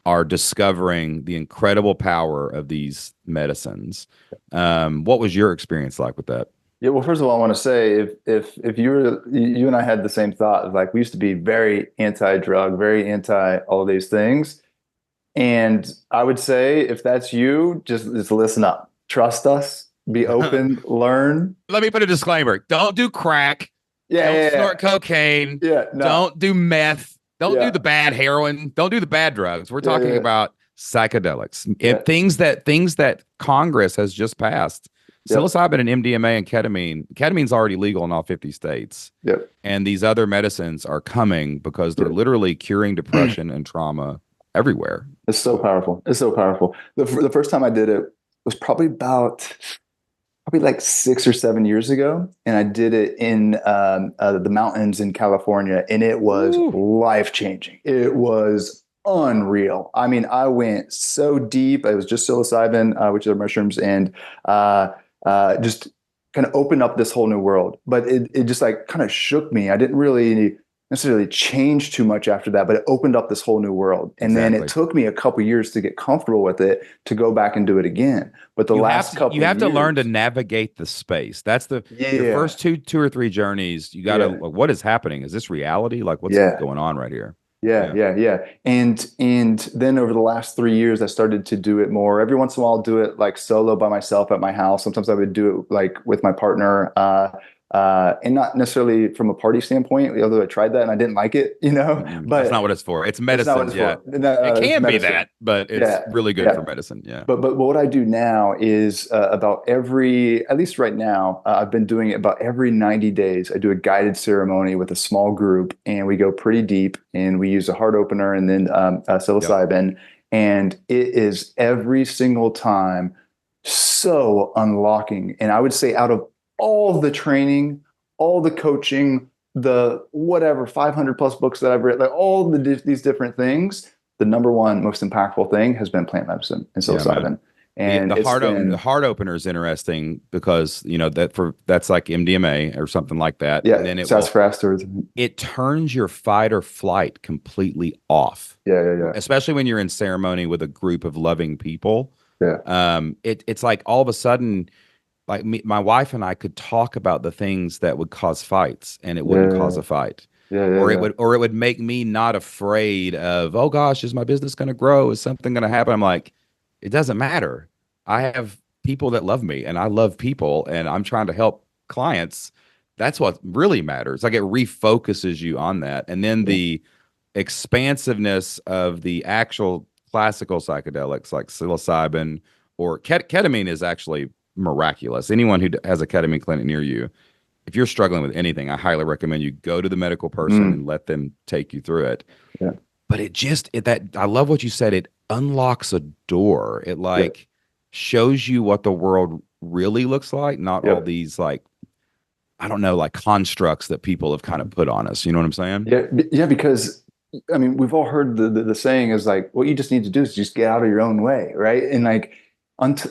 B: are discovering the incredible power of these medicines. What was your experience like with that?
A: Yeah, well, first of all, I want to say if you and I had the same thought, like we used to be very anti-drug, very anti all these things. And I would say if that's you, just listen up. Trust us, be open, learn.
B: Let me put a disclaimer. Don't do crack.
A: Yeah,
B: Don't
A: yeah, yeah.
B: snort cocaine.
A: Yeah, no.
B: Don't do meth. Don't do
A: Yeah.
B: the bad heroin. Don't do the bad drugs. We're
A: Yeah,
B: talking
A: yeah.
B: about psychedelics.
A: Yeah.
B: Things that Congress has just passed.
A: Yep.
B: Psilocybin and MDMA and ketamine. Ketamine's already legal in all 50 states.
A: Yep.
B: And these other medicines are coming because they're
A: Yep.
B: literally curing depression and trauma everywhere.
A: It's so powerful. It's so powerful. The first time I did it was probably like 6 or 7 years ago, and I did it in the mountains in California, and it was
B: Ooh.
A: life changing. It was unreal. I mean, I went so deep. It was just psilocybin, which are mushrooms, and just kind of opened up this whole new world. But it just like kind of shook me. I didn't really necessarily change too much after that, but it opened up this whole new world. And then it took me a couple years to get comfortable with it, to go back and do it again. But the last couple
B: you have to
A: years,
B: learn to navigate the space. That's your
A: yeah,
B: first two or three journeys. You got to, like, what is happening? Is this reality? Like, what's
A: yeah.
B: going on right here?
A: Yeah. And then over the last 3 years, I started to do it more. Every once in a while, I'll do it like solo by myself at my house. Sometimes I would do it like with my partner, and not necessarily from a party standpoint, although I tried that and I didn't like it, but
B: that's not what it's for. It's medicine.
A: For.
B: It can be
A: medicine.
B: that, but it's really good for medicine. Yeah.
A: But what I do now is at least right now, I've been doing it about every 90 days. I do a guided ceremony with a small group, and we go pretty deep, and we use a heart opener and then psilocybin. Yep. And it is every single time so unlocking. And I would say, out of all the training, all the coaching, the whatever 500 plus books that I've read, like all these different things, the number one most impactful thing has been plant medicine and psilocybin. And
B: the heart opener is interesting because that's like MDMA or something like that.
A: Yeah,
B: and then it turns your fight or flight completely off.
A: Yeah.
B: Especially when you're in ceremony with a group of loving people.
A: Yeah.
B: It's like all of a sudden, like my wife and I could talk about the things that would cause fights, and it wouldn't cause a fight. Or it would make me not afraid of, oh gosh, is my business going to grow? Is something going to happen? I'm like, it doesn't matter. I have people that love me, and I love people, and I'm trying to help clients. That's what really matters. Like, it refocuses you on that. And then the expansiveness of the actual classical psychedelics like psilocybin or ketamine is actually miraculous. Anyone who has a ketamine clinic near you, if you're struggling with anything, I highly recommend you go to the medical person and let them take you through it.
A: Yeah.
B: But I love what you said. It unlocks a door. It shows you what the world really looks like, not all these like, I don't know, like constructs that people have kind of put on us. You know what I'm saying?
A: Yeah, because I mean, we've all heard the saying is like, what you just need to do is just get out of your own way, right? And like,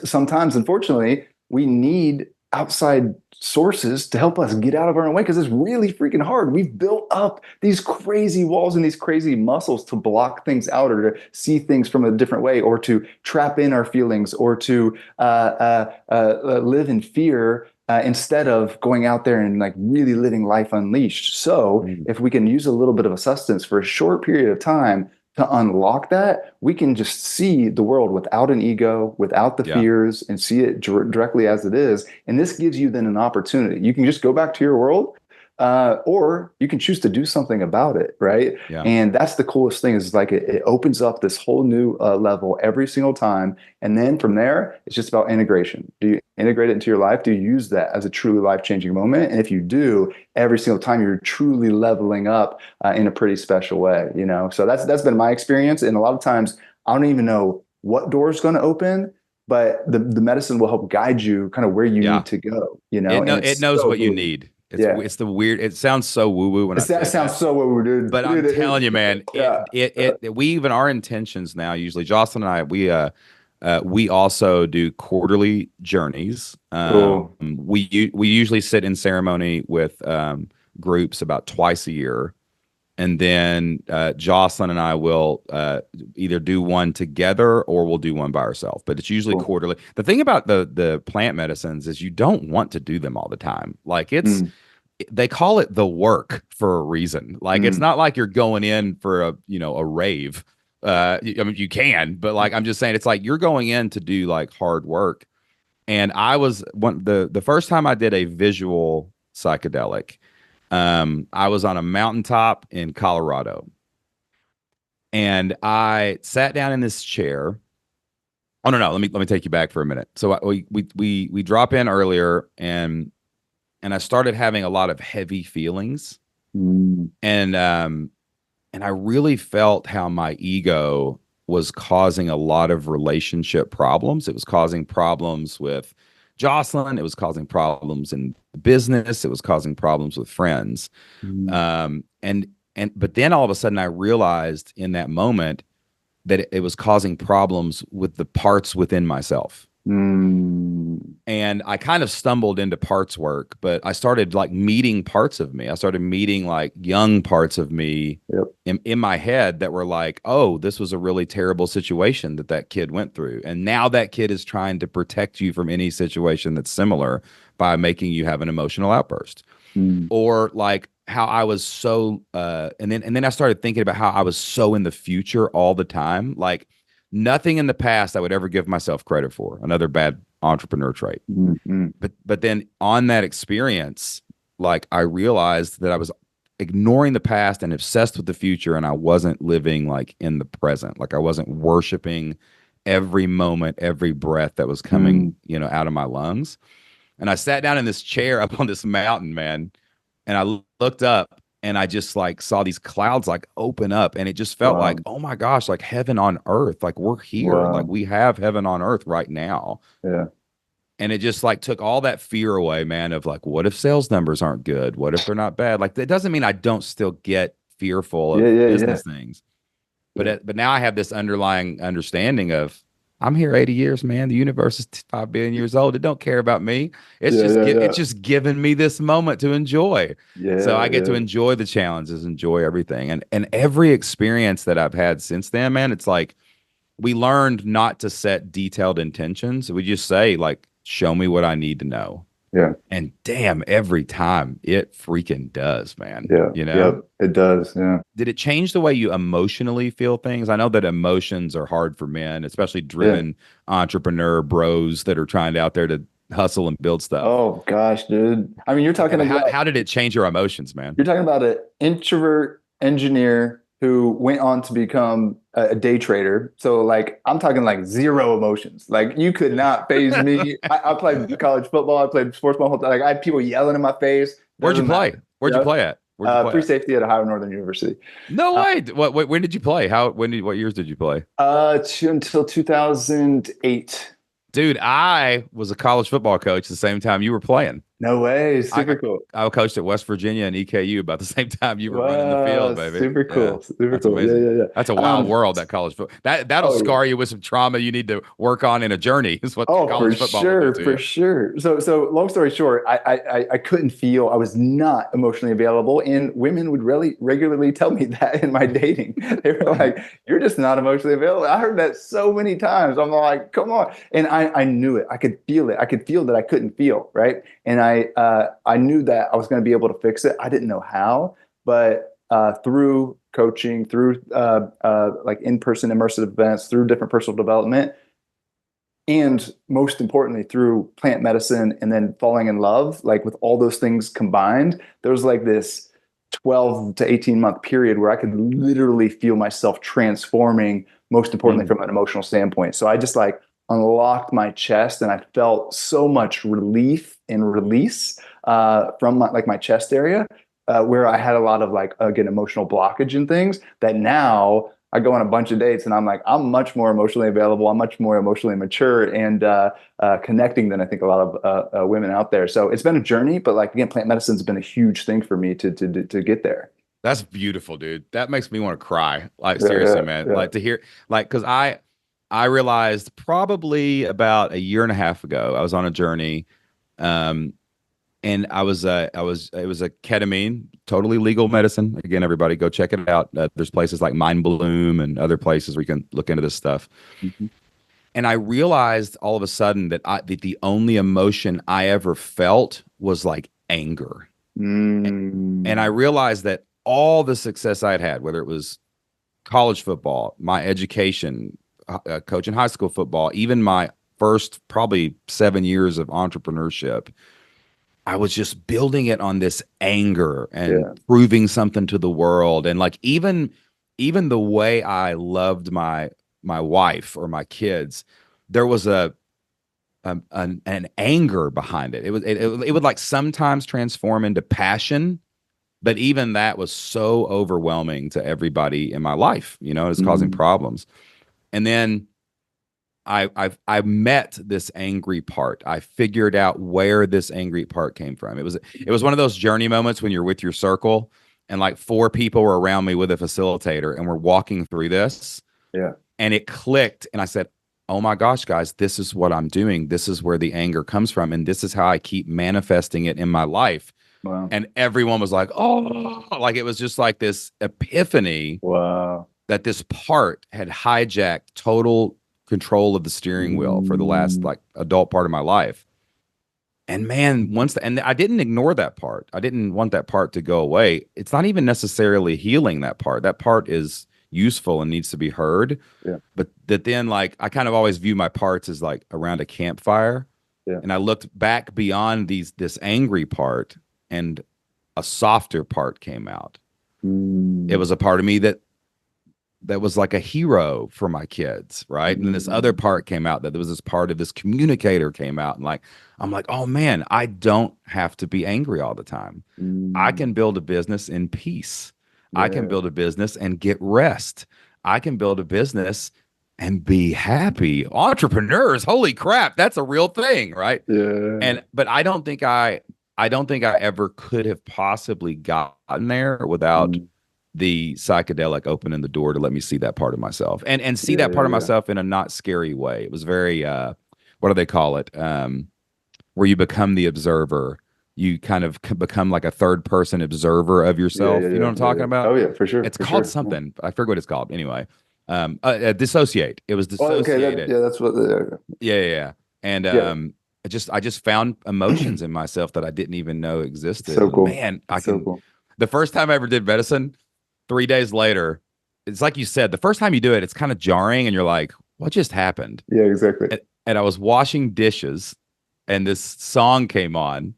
A: sometimes, unfortunately, we need outside sources to help us get out of our own way, because it's really freaking hard. We've built up these crazy walls and these crazy muscles to block things out, or to see things from a different way, or to trap in our feelings, or to live in fear instead of going out there and like really living life unleashed. So if we can use a little bit of a sustenance for a short period of time to unlock that, we can just see the world without an ego, without the fears, and see it directly as it is. And this gives you then an opportunity. You can just go back to your world, or you can choose to do something about it, right?
B: Yeah.
A: And that's the coolest thing, is like it opens up this whole new level every single time. And then from there, it's just about integration. Do you integrate it into your life? Do you use that as a truly life-changing moment? And if you do, every single time you're truly leveling up in a pretty special way, So that's been my experience. And a lot of times I don't even know what door is going to open, but the medicine will help guide you kind of where you need to go,
B: It knows what you need. It's the weird. It sounds so woo woo when
A: that sounds so woo woo, dude.
B: But I'm telling you, man. We even our intentions now. Usually, Jocelyn and I, we also do quarterly journeys.
A: Cool.
B: We usually sit in ceremony with groups about twice a year, and then Jocelyn and I will either do one together or we'll do one by ourselves. But it's usually quarterly. The thing about the plant medicines is you don't want to do them all the time. Like they call it the work for a reason. Like it's not like you're going in for a rave. I mean, you can, but like I'm just saying, it's like you're going in to do like hard work. And I was the first time I did a visual psychedelic. I was on a mountaintop in Colorado, and I sat down in this chair. Oh no, let me take you back for a minute. So we drop in earlier, and I started having a lot of heavy feelings, and I really felt how my ego was causing a lot of relationship problems. It was causing problems with Jocelyn. It was causing problems in business. It was causing problems with friends. But then all of a sudden I realized in that moment that it was causing problems with the parts within myself. And I kind of stumbled into parts work, but I started like meeting parts of me. I started meeting like young parts of me
A: Yep.
B: in my head that were like, oh, this was a really terrible situation that that kid went through. And now that kid is trying to protect you from any situation that's similar by making you have an emotional outburst.
A: Mm.
B: Or like how I was so and then I started thinking about how I was so in the future all the time. Like nothing in the past I would ever give myself credit for. Another bad entrepreneur trait.
A: Mm. Mm.
B: But then on that experience, like I realized that I was ignoring the past and obsessed with the future, and I wasn't living like in the present. Like I wasn't worshiping every moment, every breath that was coming,
A: Mm.
B: you know, out of my lungs. And I sat down in this chair up on this mountain, man, and I looked up and I just like saw these clouds like open up, and it just felt like,
A: Wow.
B: oh my gosh, like heaven on earth. Like we're here. Like
A: Wow.
B: we have heaven on earth right now.
A: Yeah.
B: And it just like took all that fear away, man, of like, what if sales numbers aren't good? What if they're not bad? Like that doesn't mean I don't still get fearful
A: Yeah.
B: of
A: Yeah. Yeah.
B: business things.
A: Yeah.
B: But now I have this underlying understanding of I'm here 80 years, man. The universe is 5 billion years old. It don't care about me.
A: Yeah. Yeah. Yeah.
B: It's just giving me this moment to enjoy. So
A: Yeah.
B: I get to
A: Yeah.
B: enjoy the challenges, enjoy everything. And every experience that I've had since then, man, it's like we learned not to set detailed intentions. We just say like, show me what I need to know.
A: Yeah.
B: And damn, every time it freaking does, man.
A: Yeah.
B: You know?
A: Yep. It does. Yeah.
B: Did it change the way you emotionally feel things? I know that emotions are hard for men, especially
A: Yeah.
B: driven entrepreneur bros that are trying to out there to hustle and build stuff.
A: Oh gosh, dude. I mean,
B: Like, how did it change your emotions, man?
A: you're talking about an introvert engineer who went on to become a day trader. So like I'm talking like zero emotions. Like you could not phase me. I played college football. I played sports my whole time. Like I had people yelling in my face.
B: Where'd you
A: Doesn't
B: play?
A: matter.
B: Where'd you play at? Where'd you play
A: Free
B: at?
A: safety at Ohio Northern University.
B: No
A: Uh,
B: way. When did you play? What years did you play?
A: until 2008.
B: Dude, I was a college football coach the same time you were playing.
A: No way.
B: I
A: Super cool.
B: I coached at West Virginia and EKU about the same time you were running the
A: Wow.
B: field, baby.
A: Super
B: Yeah,
A: cool. Super
B: that's
A: cool. Yeah,
B: amazing.
A: yeah,
B: That's a
A: yeah.
B: wild world, that college football. That'll
A: Oh yeah.
B: scar you with some trauma you need to work on in a journey, is what
A: Oh, for
B: college football will do
A: sure,
B: to
A: for
B: you.
A: sure. So long story short, I couldn't feel. I was not emotionally available, and women would really regularly tell me that in my dating. They were like, "You're just not emotionally available." I heard that so many times. I'm like, "Come on!" And I knew it. I could feel it. I could feel that I couldn't feel right. And I knew that I was going to be able to fix it. I didn't know how, but through coaching, through like in-person immersive events, through different personal development, and most importantly through plant medicine and then falling in love, like with all those things combined, there was like this 12 to 18 month period where I could literally feel myself transforming, most importantly
B: Mm.
A: from an emotional standpoint. So I just like unlocked my chest and I felt so much relief and release from my chest area, where I had a lot of like, again, emotional blockage and things that now I go on a bunch of dates and I'm like, I'm much more emotionally available. I'm much more emotionally mature and connecting than I think a lot of women out there. So it's been a journey, but like, again, plant medicine's been a huge thing for me to get there.
B: That's beautiful, dude. That makes me want to cry. Like
A: Yeah,
B: seriously,
A: yeah,
B: man.
A: yeah.
B: Like to hear, like, because I realized probably about a year and a half ago, I was on a journey. Um, and it was a ketamine, totally legal medicine. Again, everybody go check it out. There's places like Mind Bloom and other places where you can look into this stuff.
A: Mhm.
B: And I realized all of a sudden that the only emotion I ever felt was like anger. And I
A: Mm,
B: realized that all the success I had had, whether it was college football, my education, coaching high school football, even my first probably 7 years of entrepreneurship, I was just building it on this anger and
A: yeah,
B: proving something to the world. And like even the way I loved my wife or my kids, there was an anger behind it. It would like sometimes transform into passion, but even that was so overwhelming to everybody in my life. You know, it's causing
A: mm,
B: problems. And then I met this angry part. I figured out where this angry part came from. It was one of those journey moments when you're with your circle and like four people were around me with a facilitator and we're walking through this
A: yeah,
B: and it clicked and I said, oh my gosh, guys, this is what I'm doing. This is where the anger comes from. And this is how I keep manifesting it in my life.
A: Wow.
B: And everyone was like, oh, like it was just like this epiphany
A: Wow.
B: that this part had hijacked total control of the steering wheel for the last
A: Mm,
B: like adult part of my life. And man, and I didn't ignore that part. I didn't want that part to go away. It's not even necessarily healing that part. That part is useful and needs to be heard.
A: yeah.
B: But that then, like, I kind of always view my parts as like around a campfire.
A: Yeah.
B: And I looked back beyond this angry part, and a softer part came out. It
A: Mm,
B: was a part of me that was like a hero for my kids, right? And then this other part came out, that there was this part of this communicator came out, and like I'm like, oh man, I don't have to be angry all the time. I
A: mm,
B: can build a business in peace. I can
A: yeah.
B: build a business and get rest. I can build a business and be happy. Entrepreneurs, holy crap, that's a real thing, right?
A: Yeah.
B: But I don't think I ever could have possibly gotten there without
A: Mm,
B: the psychedelic opening the door to let me see that part of myself, and see
A: yeah.
B: that part of
A: Yeah.
B: myself in a not scary way. It was very what do they call it? Where you become the observer. You kind of become like a third person observer of
A: Yeah. Yeah.
B: yourself. You know
A: Yeah.
B: what I'm
A: Yeah.
B: talking
A: Yeah.
B: about?
A: Oh yeah, for sure.
B: It's
A: For
B: called
A: sure. Yeah.
B: something. I forget what it's called. Anyway, dissociate. It was
A: Well, okay.
B: dissociated.
A: Yeah. That's what.
B: Yeah, yeah, yeah. And
A: Yeah.
B: I just found emotions in myself that I didn't even know
A: It's
B: existed.
A: so
B: And
A: cool.
B: man, I
A: It's so
B: can.
A: cool.
B: The first time I ever did medicine, 3 days later, it's like you said, the first time you do it, it's kind of jarring, and you're like, what just happened?
A: Yeah. Exactly.
B: And I was washing dishes, and this song came on,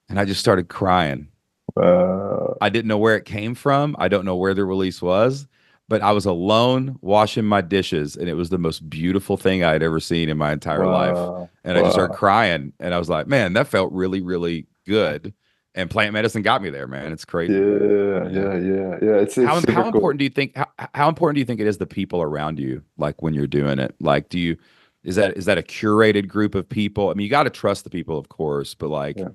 B: and I just started crying.
A: Uh,
B: I didn't know where it came from. I don't know where the release was, but I was alone washing my dishes, and it was the most beautiful thing I had ever seen in my entire life.
A: wow.
B: And I just started
A: Wow.
B: crying, and I was like, man, that felt really, really good. And plant medicine got me there, man. It's crazy, but
A: Yeah.
B: yeah.
A: Yeah. Yeah. Yeah. It's super
B: How
A: cool.
B: important do you think how important do you think it is the people around you, like when you're doing it? Like, is that a curated group of people? I mean, you got to trust the people, of course, but
A: Yeah.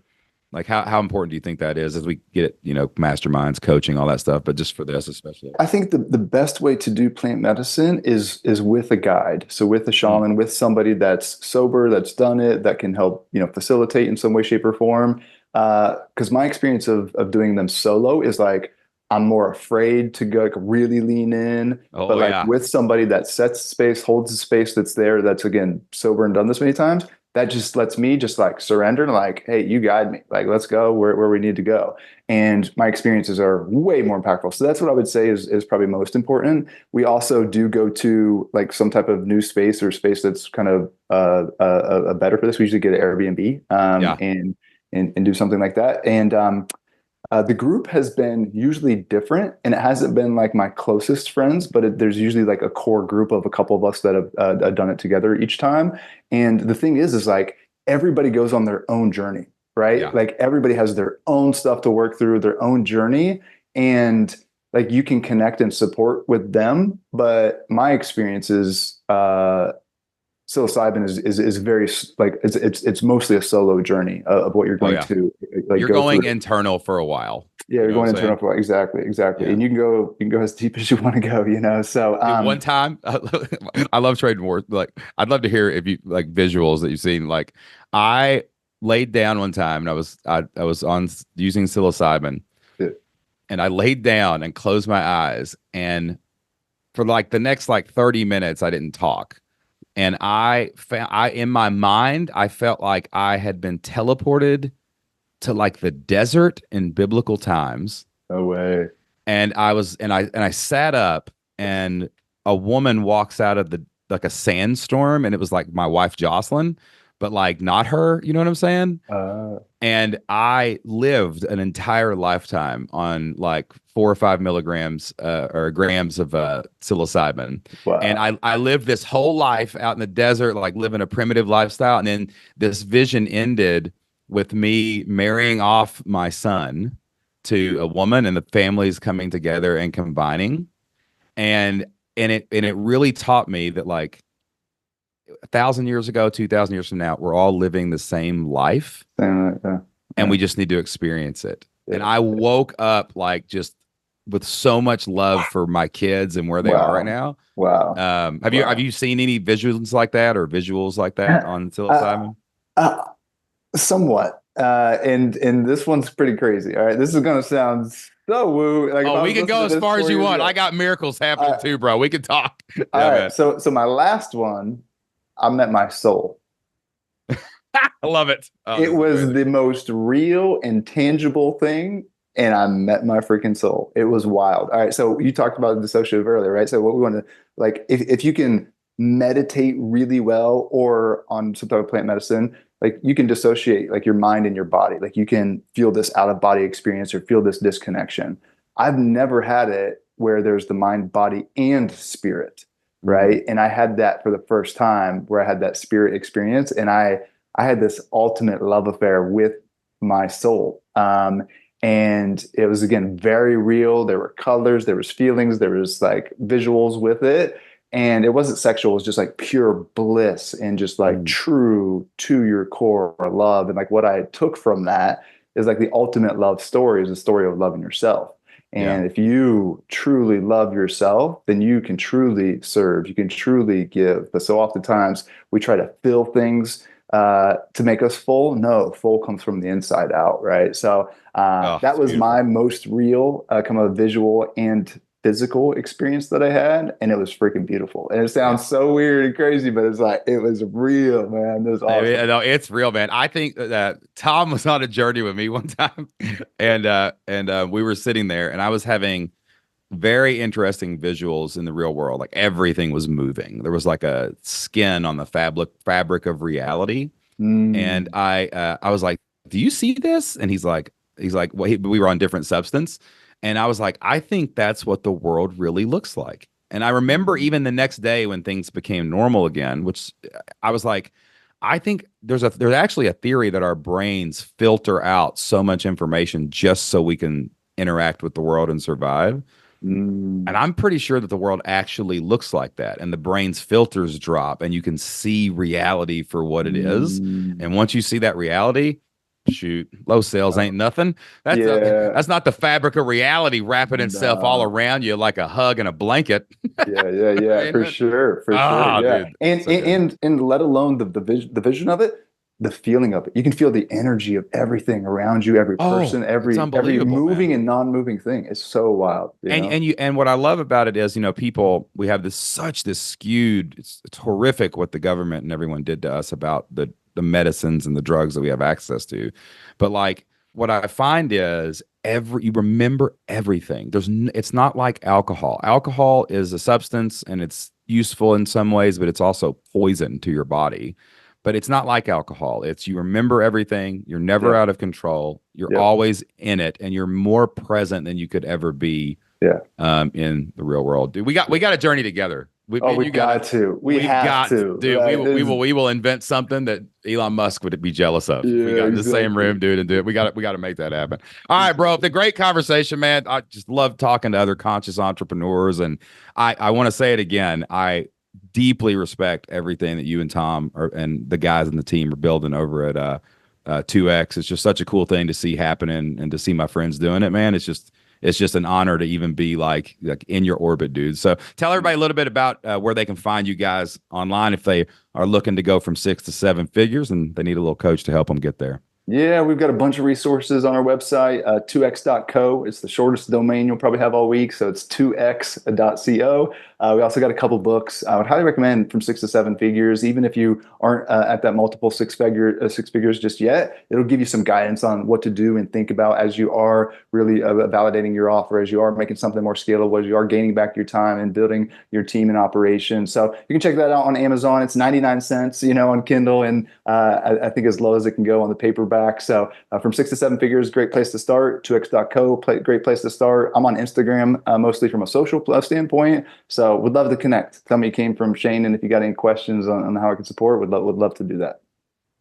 B: like how important do you think that is as we get, masterminds, coaching, all that stuff, but just for this especially?
A: I think the best way to do plant medicine is with a guide. So with a
B: Mm.
A: shaman, with somebody that's sober, that's done it, that can help, facilitate in some way, shape, or form. Because my experience of doing them solo is like I'm more afraid to go like really lean in. But
B: Oh
A: like
B: yeah.
A: with somebody that sets space, holds the space that's there, that's again sober and done this many times, that just lets me just like surrender and like, hey, you guide me. Like let's go where we need to go. And my experiences are way more impactful. So that's what I would say is probably most important. We also do go to like some type of new space or space that's kind of better for this. We usually get an Airbnb
B: Yeah.
A: and do something like that. And the group has been usually different, and it hasn't been like my closest friends, but there's usually like a core group of a couple of us that have done it together each time. And the thing is like everybody goes on their own journey, right?
B: Yeah.
A: Like everybody has their own stuff to work through, their own journey, and like you can connect and support with them. But my experience is psilocybin is very like it's mostly a solo journey of what you're
B: Oh
A: going
B: yeah.
A: to like
B: You're
A: go
B: going
A: through.
B: internal for a while.
A: Yeah,
B: You
A: you're
B: know what I'm
A: going
B: saying?
A: internal for exactly,
B: Yeah.
A: and you can go as deep as you want to go. So
B: Dude, one time, I love trading words. Like, I'd love to hear if you like visuals that you've seen. Like, I laid down one time, and I was on using psilocybin,
A: yeah,
B: and I laid down and closed my eyes, and for like the next like 30 minutes, I didn't talk, and I in my mind, I felt like I had been teleported to like the desert in biblical times,
A: no way.
B: and I sat up, and a woman walks out of the like a sandstorm, and it was like my wife Jocelyn, but like not her, you know what I'm saying?
A: Uh,
B: And I lived an entire lifetime on like 4 or 5 milligrams or grams of psilocybin. And
A: wow.
B: I lived this whole life out in the desert, like living a primitive lifestyle. And then this vision ended with me marrying off my son to a woman, and the families coming together and combining. And it really taught me that like 1,000 years ago, 2,000 years from now, we're all living the same life,
A: Same like that.
B: and
A: Yeah,
B: we just need to experience it. And
A: yeah,
B: I woke up like just with so much love for my kids and where they are right now.
A: Wow.
B: Have you seen any visuals like that or visuals like that on psilocybin?
A: Uh, Somewhat. And this one's pretty crazy. All right. This is gonna sound so woo. Like if I
B: We
A: was
B: can go
A: listening to
B: as
A: this
B: far as
A: 4
B: you
A: years
B: want.
A: ago.
B: I got miracles happening too, bro. We can talk.
A: All
B: Yeah,
A: right.
B: man.
A: So my last one, I met my soul.
B: I love it. Oh,
A: It was the most real and tangible thing, and I met my freaking soul. It was wild. All right, so you talked about dissociative earlier, right? So what we want to like, if you can meditate really well, or on some type of plant medicine, like you can dissociate like your mind and your body. Like you can feel this out of body experience or feel this disconnection. I've never had it where there's the mind, body, and spirit, right? And I had that for the first time where I had that spirit experience, and I had this ultimate love affair with my soul. And it was, again, very real. There were colors, there was feelings, there was like visuals with it. And it wasn't sexual. It was just like pure bliss and just like true to your core love. And like what I took from that is like the ultimate love story is the story of loving yourself. And if you truly love yourself, then you can truly serve, you can truly give. But so oftentimes we try to fill things to make us full. No, full comes from the inside out, right? So that was
B: beautiful.
A: my most real kind of visual and physical experience that I had, and it was freaking beautiful. And it sounds so weird and crazy, but it's like it was real, man. It was awesome.
B: I mean, no, it's real, man. I think that Tom was on a journey with me one time, and we were sitting there, and I was having very interesting visuals in the real world. Like everything was moving. There was like a skin on the fabric of reality. And I was like, "Do you see this?" And he's like, "Well, we were on different substance." And I was like, "I think that's what the world really looks like." And I remember even the next day when things became normal again, which I was like, I think there's actually a theory that our brains filter out so much information just so we can interact with the world and survive. And I'm pretty sure that the world actually looks like that, and the brain's filters drop, and you can see reality for what it is. And once you see that reality, shoot, low sales ain't nothing. That's not the fabric of reality wrapping itself all around you like a hug and a blanket.
A: Yeah, for sure, yeah.
B: Dude,
A: And let alone the vision of it, the feeling of it. You can feel the energy of everything around you, every person, every moving and non-moving thing. It's so wild.
B: And what I love about it is, people, we have this skewed, it's horrific what the government and everyone did to us about the medicines and the drugs that we have access to. But like what I find is you remember everything. It's not like alcohol. Alcohol is a substance and it's useful in some ways, but it's also poison to your body. But it's not like alcohol. You remember everything. You're never out of control. You're always in it, and you're more present than you could ever be in the real world. Dude, we got a journey together.
A: We have to.
B: Dude, we will invent something that Elon Musk would be jealous of. We got in the same room, dude, and do it. We got to make that happen. All right, bro. The great conversation, man. I just love talking to other conscious entrepreneurs, and I want to say it again. I deeply respect everything that you and Tom and the guys in the team are building over at 2X. It's just such a cool thing to see happening and to see my friends doing it, man. It's just an honor to even be like in your orbit, dude. So tell everybody a little bit about where they can find you guys online if they are looking to go from 6 to 7 figures and they need a little coach to help them get there.
A: Yeah, we've got a bunch of resources on our website, 2x.co. It's the shortest domain you'll probably have all week, so it's 2x.co. We also got a couple books. I would highly recommend From 6 to 7 Figures, even if you aren't at that multiple six figures just yet. It'll give you some guidance on what to do and think about as you are really validating your offer, as you are making something more scalable, as you are gaining back your time and building your team and operation. So you can check that out on Amazon. It's 99 cents, on Kindle, and I think as low as it can go on the paperback. So From 6 to 7 Figures, great place to start. 2x.co, great place to start. I'm on Instagram, mostly from a social standpoint. So would love to connect. Tell me you came from Shane, and if you got any questions on how I can support, would love to do that.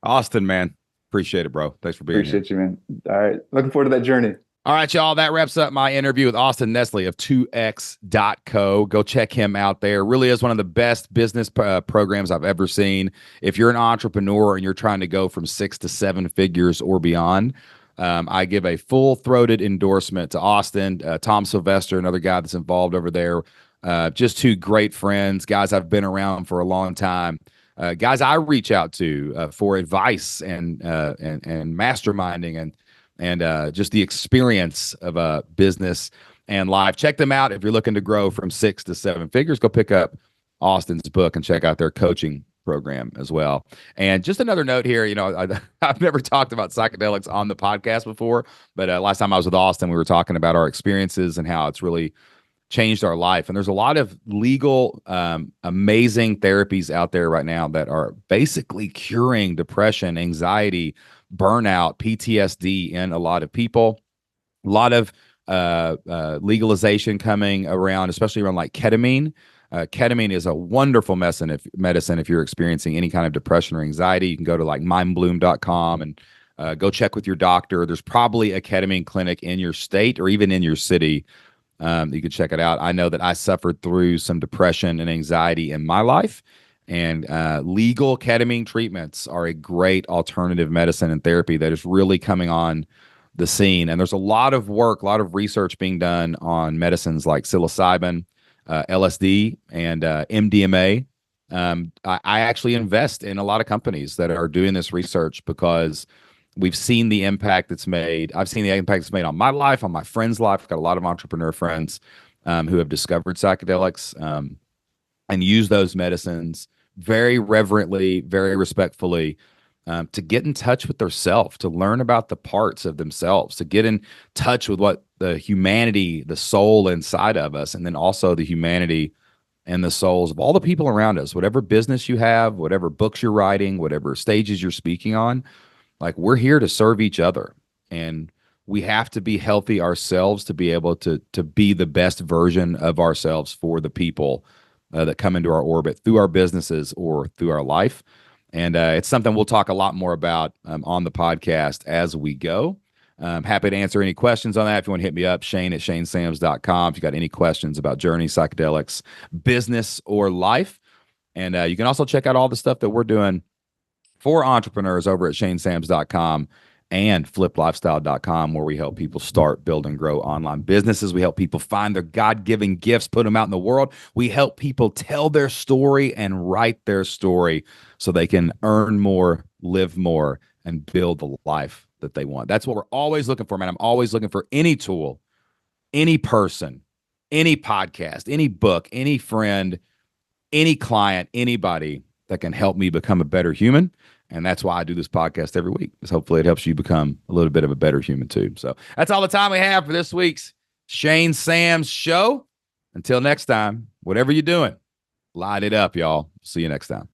B: Austin, man. Appreciate it, bro. Thanks for being here.
A: Appreciate you, man. All right. Looking forward to that journey.
B: All right, y'all. That wraps up my interview with Austin Netzley of 2x.co. Go check him out there. Really is one of the best business programs I've ever seen. If you're an entrepreneur and you're trying to go from 6 to 7 figures or beyond, I give a full-throated endorsement to Austin, Tom Sylvester, another guy that's involved over there. Just two great friends, guys I've been around for a long time, guys I reach out to for advice and masterminding and just the experience of a business and life. Check them out if you're looking to grow from 6 to 7 figures. Go pick up Austin's book and check out their coaching program as well. And just another note here, I've never talked about psychedelics on the podcast before, but last time I was with Austin, we were talking about our experiences and how it's really changed our life. And there's a lot of legal, amazing therapies out there right now that are basically curing depression, anxiety, burnout, PTSD in a lot of people. A lot of legalization coming around, especially around like ketamine. Ketamine is a wonderful medicine if you're experiencing any kind of depression or anxiety. You can go to like mindbloom.com and go check with your doctor. There's probably a ketamine clinic in your state or even in your city. You can check it out. I know that I suffered through some depression and anxiety in my life, and legal ketamine treatments are a great alternative medicine and therapy that is really coming on the scene. And there's a lot of work, a lot of research being done on medicines like psilocybin, LSD, and MDMA. I actually invest in a lot of companies that are doing this research because we've seen the impact it's made. I've seen the impact it's made on my life, on my friends' life. I've got a lot of entrepreneur friends who have discovered psychedelics and use those medicines very reverently, very respectfully, to get in touch with themselves, to learn about the parts of themselves, to get in touch with what the humanity, the soul inside of us, and then also the humanity and the souls of all the people around us. Whatever business you have, whatever books you're writing, whatever stages you're speaking on, like we're here to serve each other. And we have to be healthy ourselves to be able to be the best version of ourselves for the people that come into our orbit through our businesses or through our life. And it's something we'll talk a lot more about on the podcast as we go. Happy to answer any questions on that. If you want to hit me up, Shane@ShaneSams.com. If you got any questions about journey, psychedelics, business, or life. And you can also check out all the stuff that we're doing for entrepreneurs over at ShaneSams.com and FlipLifestyle.com, where we help people start, build, and grow online businesses. We help people find their God-given gifts, put them out in the world. We help people tell their story and write their story so they can earn more, live more, and build the life that they want. That's what we're always looking for, man. I'm always looking for any tool, any person, any podcast, any book, any friend, any client, anybody that can help me become a better human. And that's why I do this podcast every week, because hopefully it helps you become a little bit of a better human too. So that's all the time we have for this week's Shane Sams Show. Until next time, whatever you're doing, light it up, y'all. See you next time.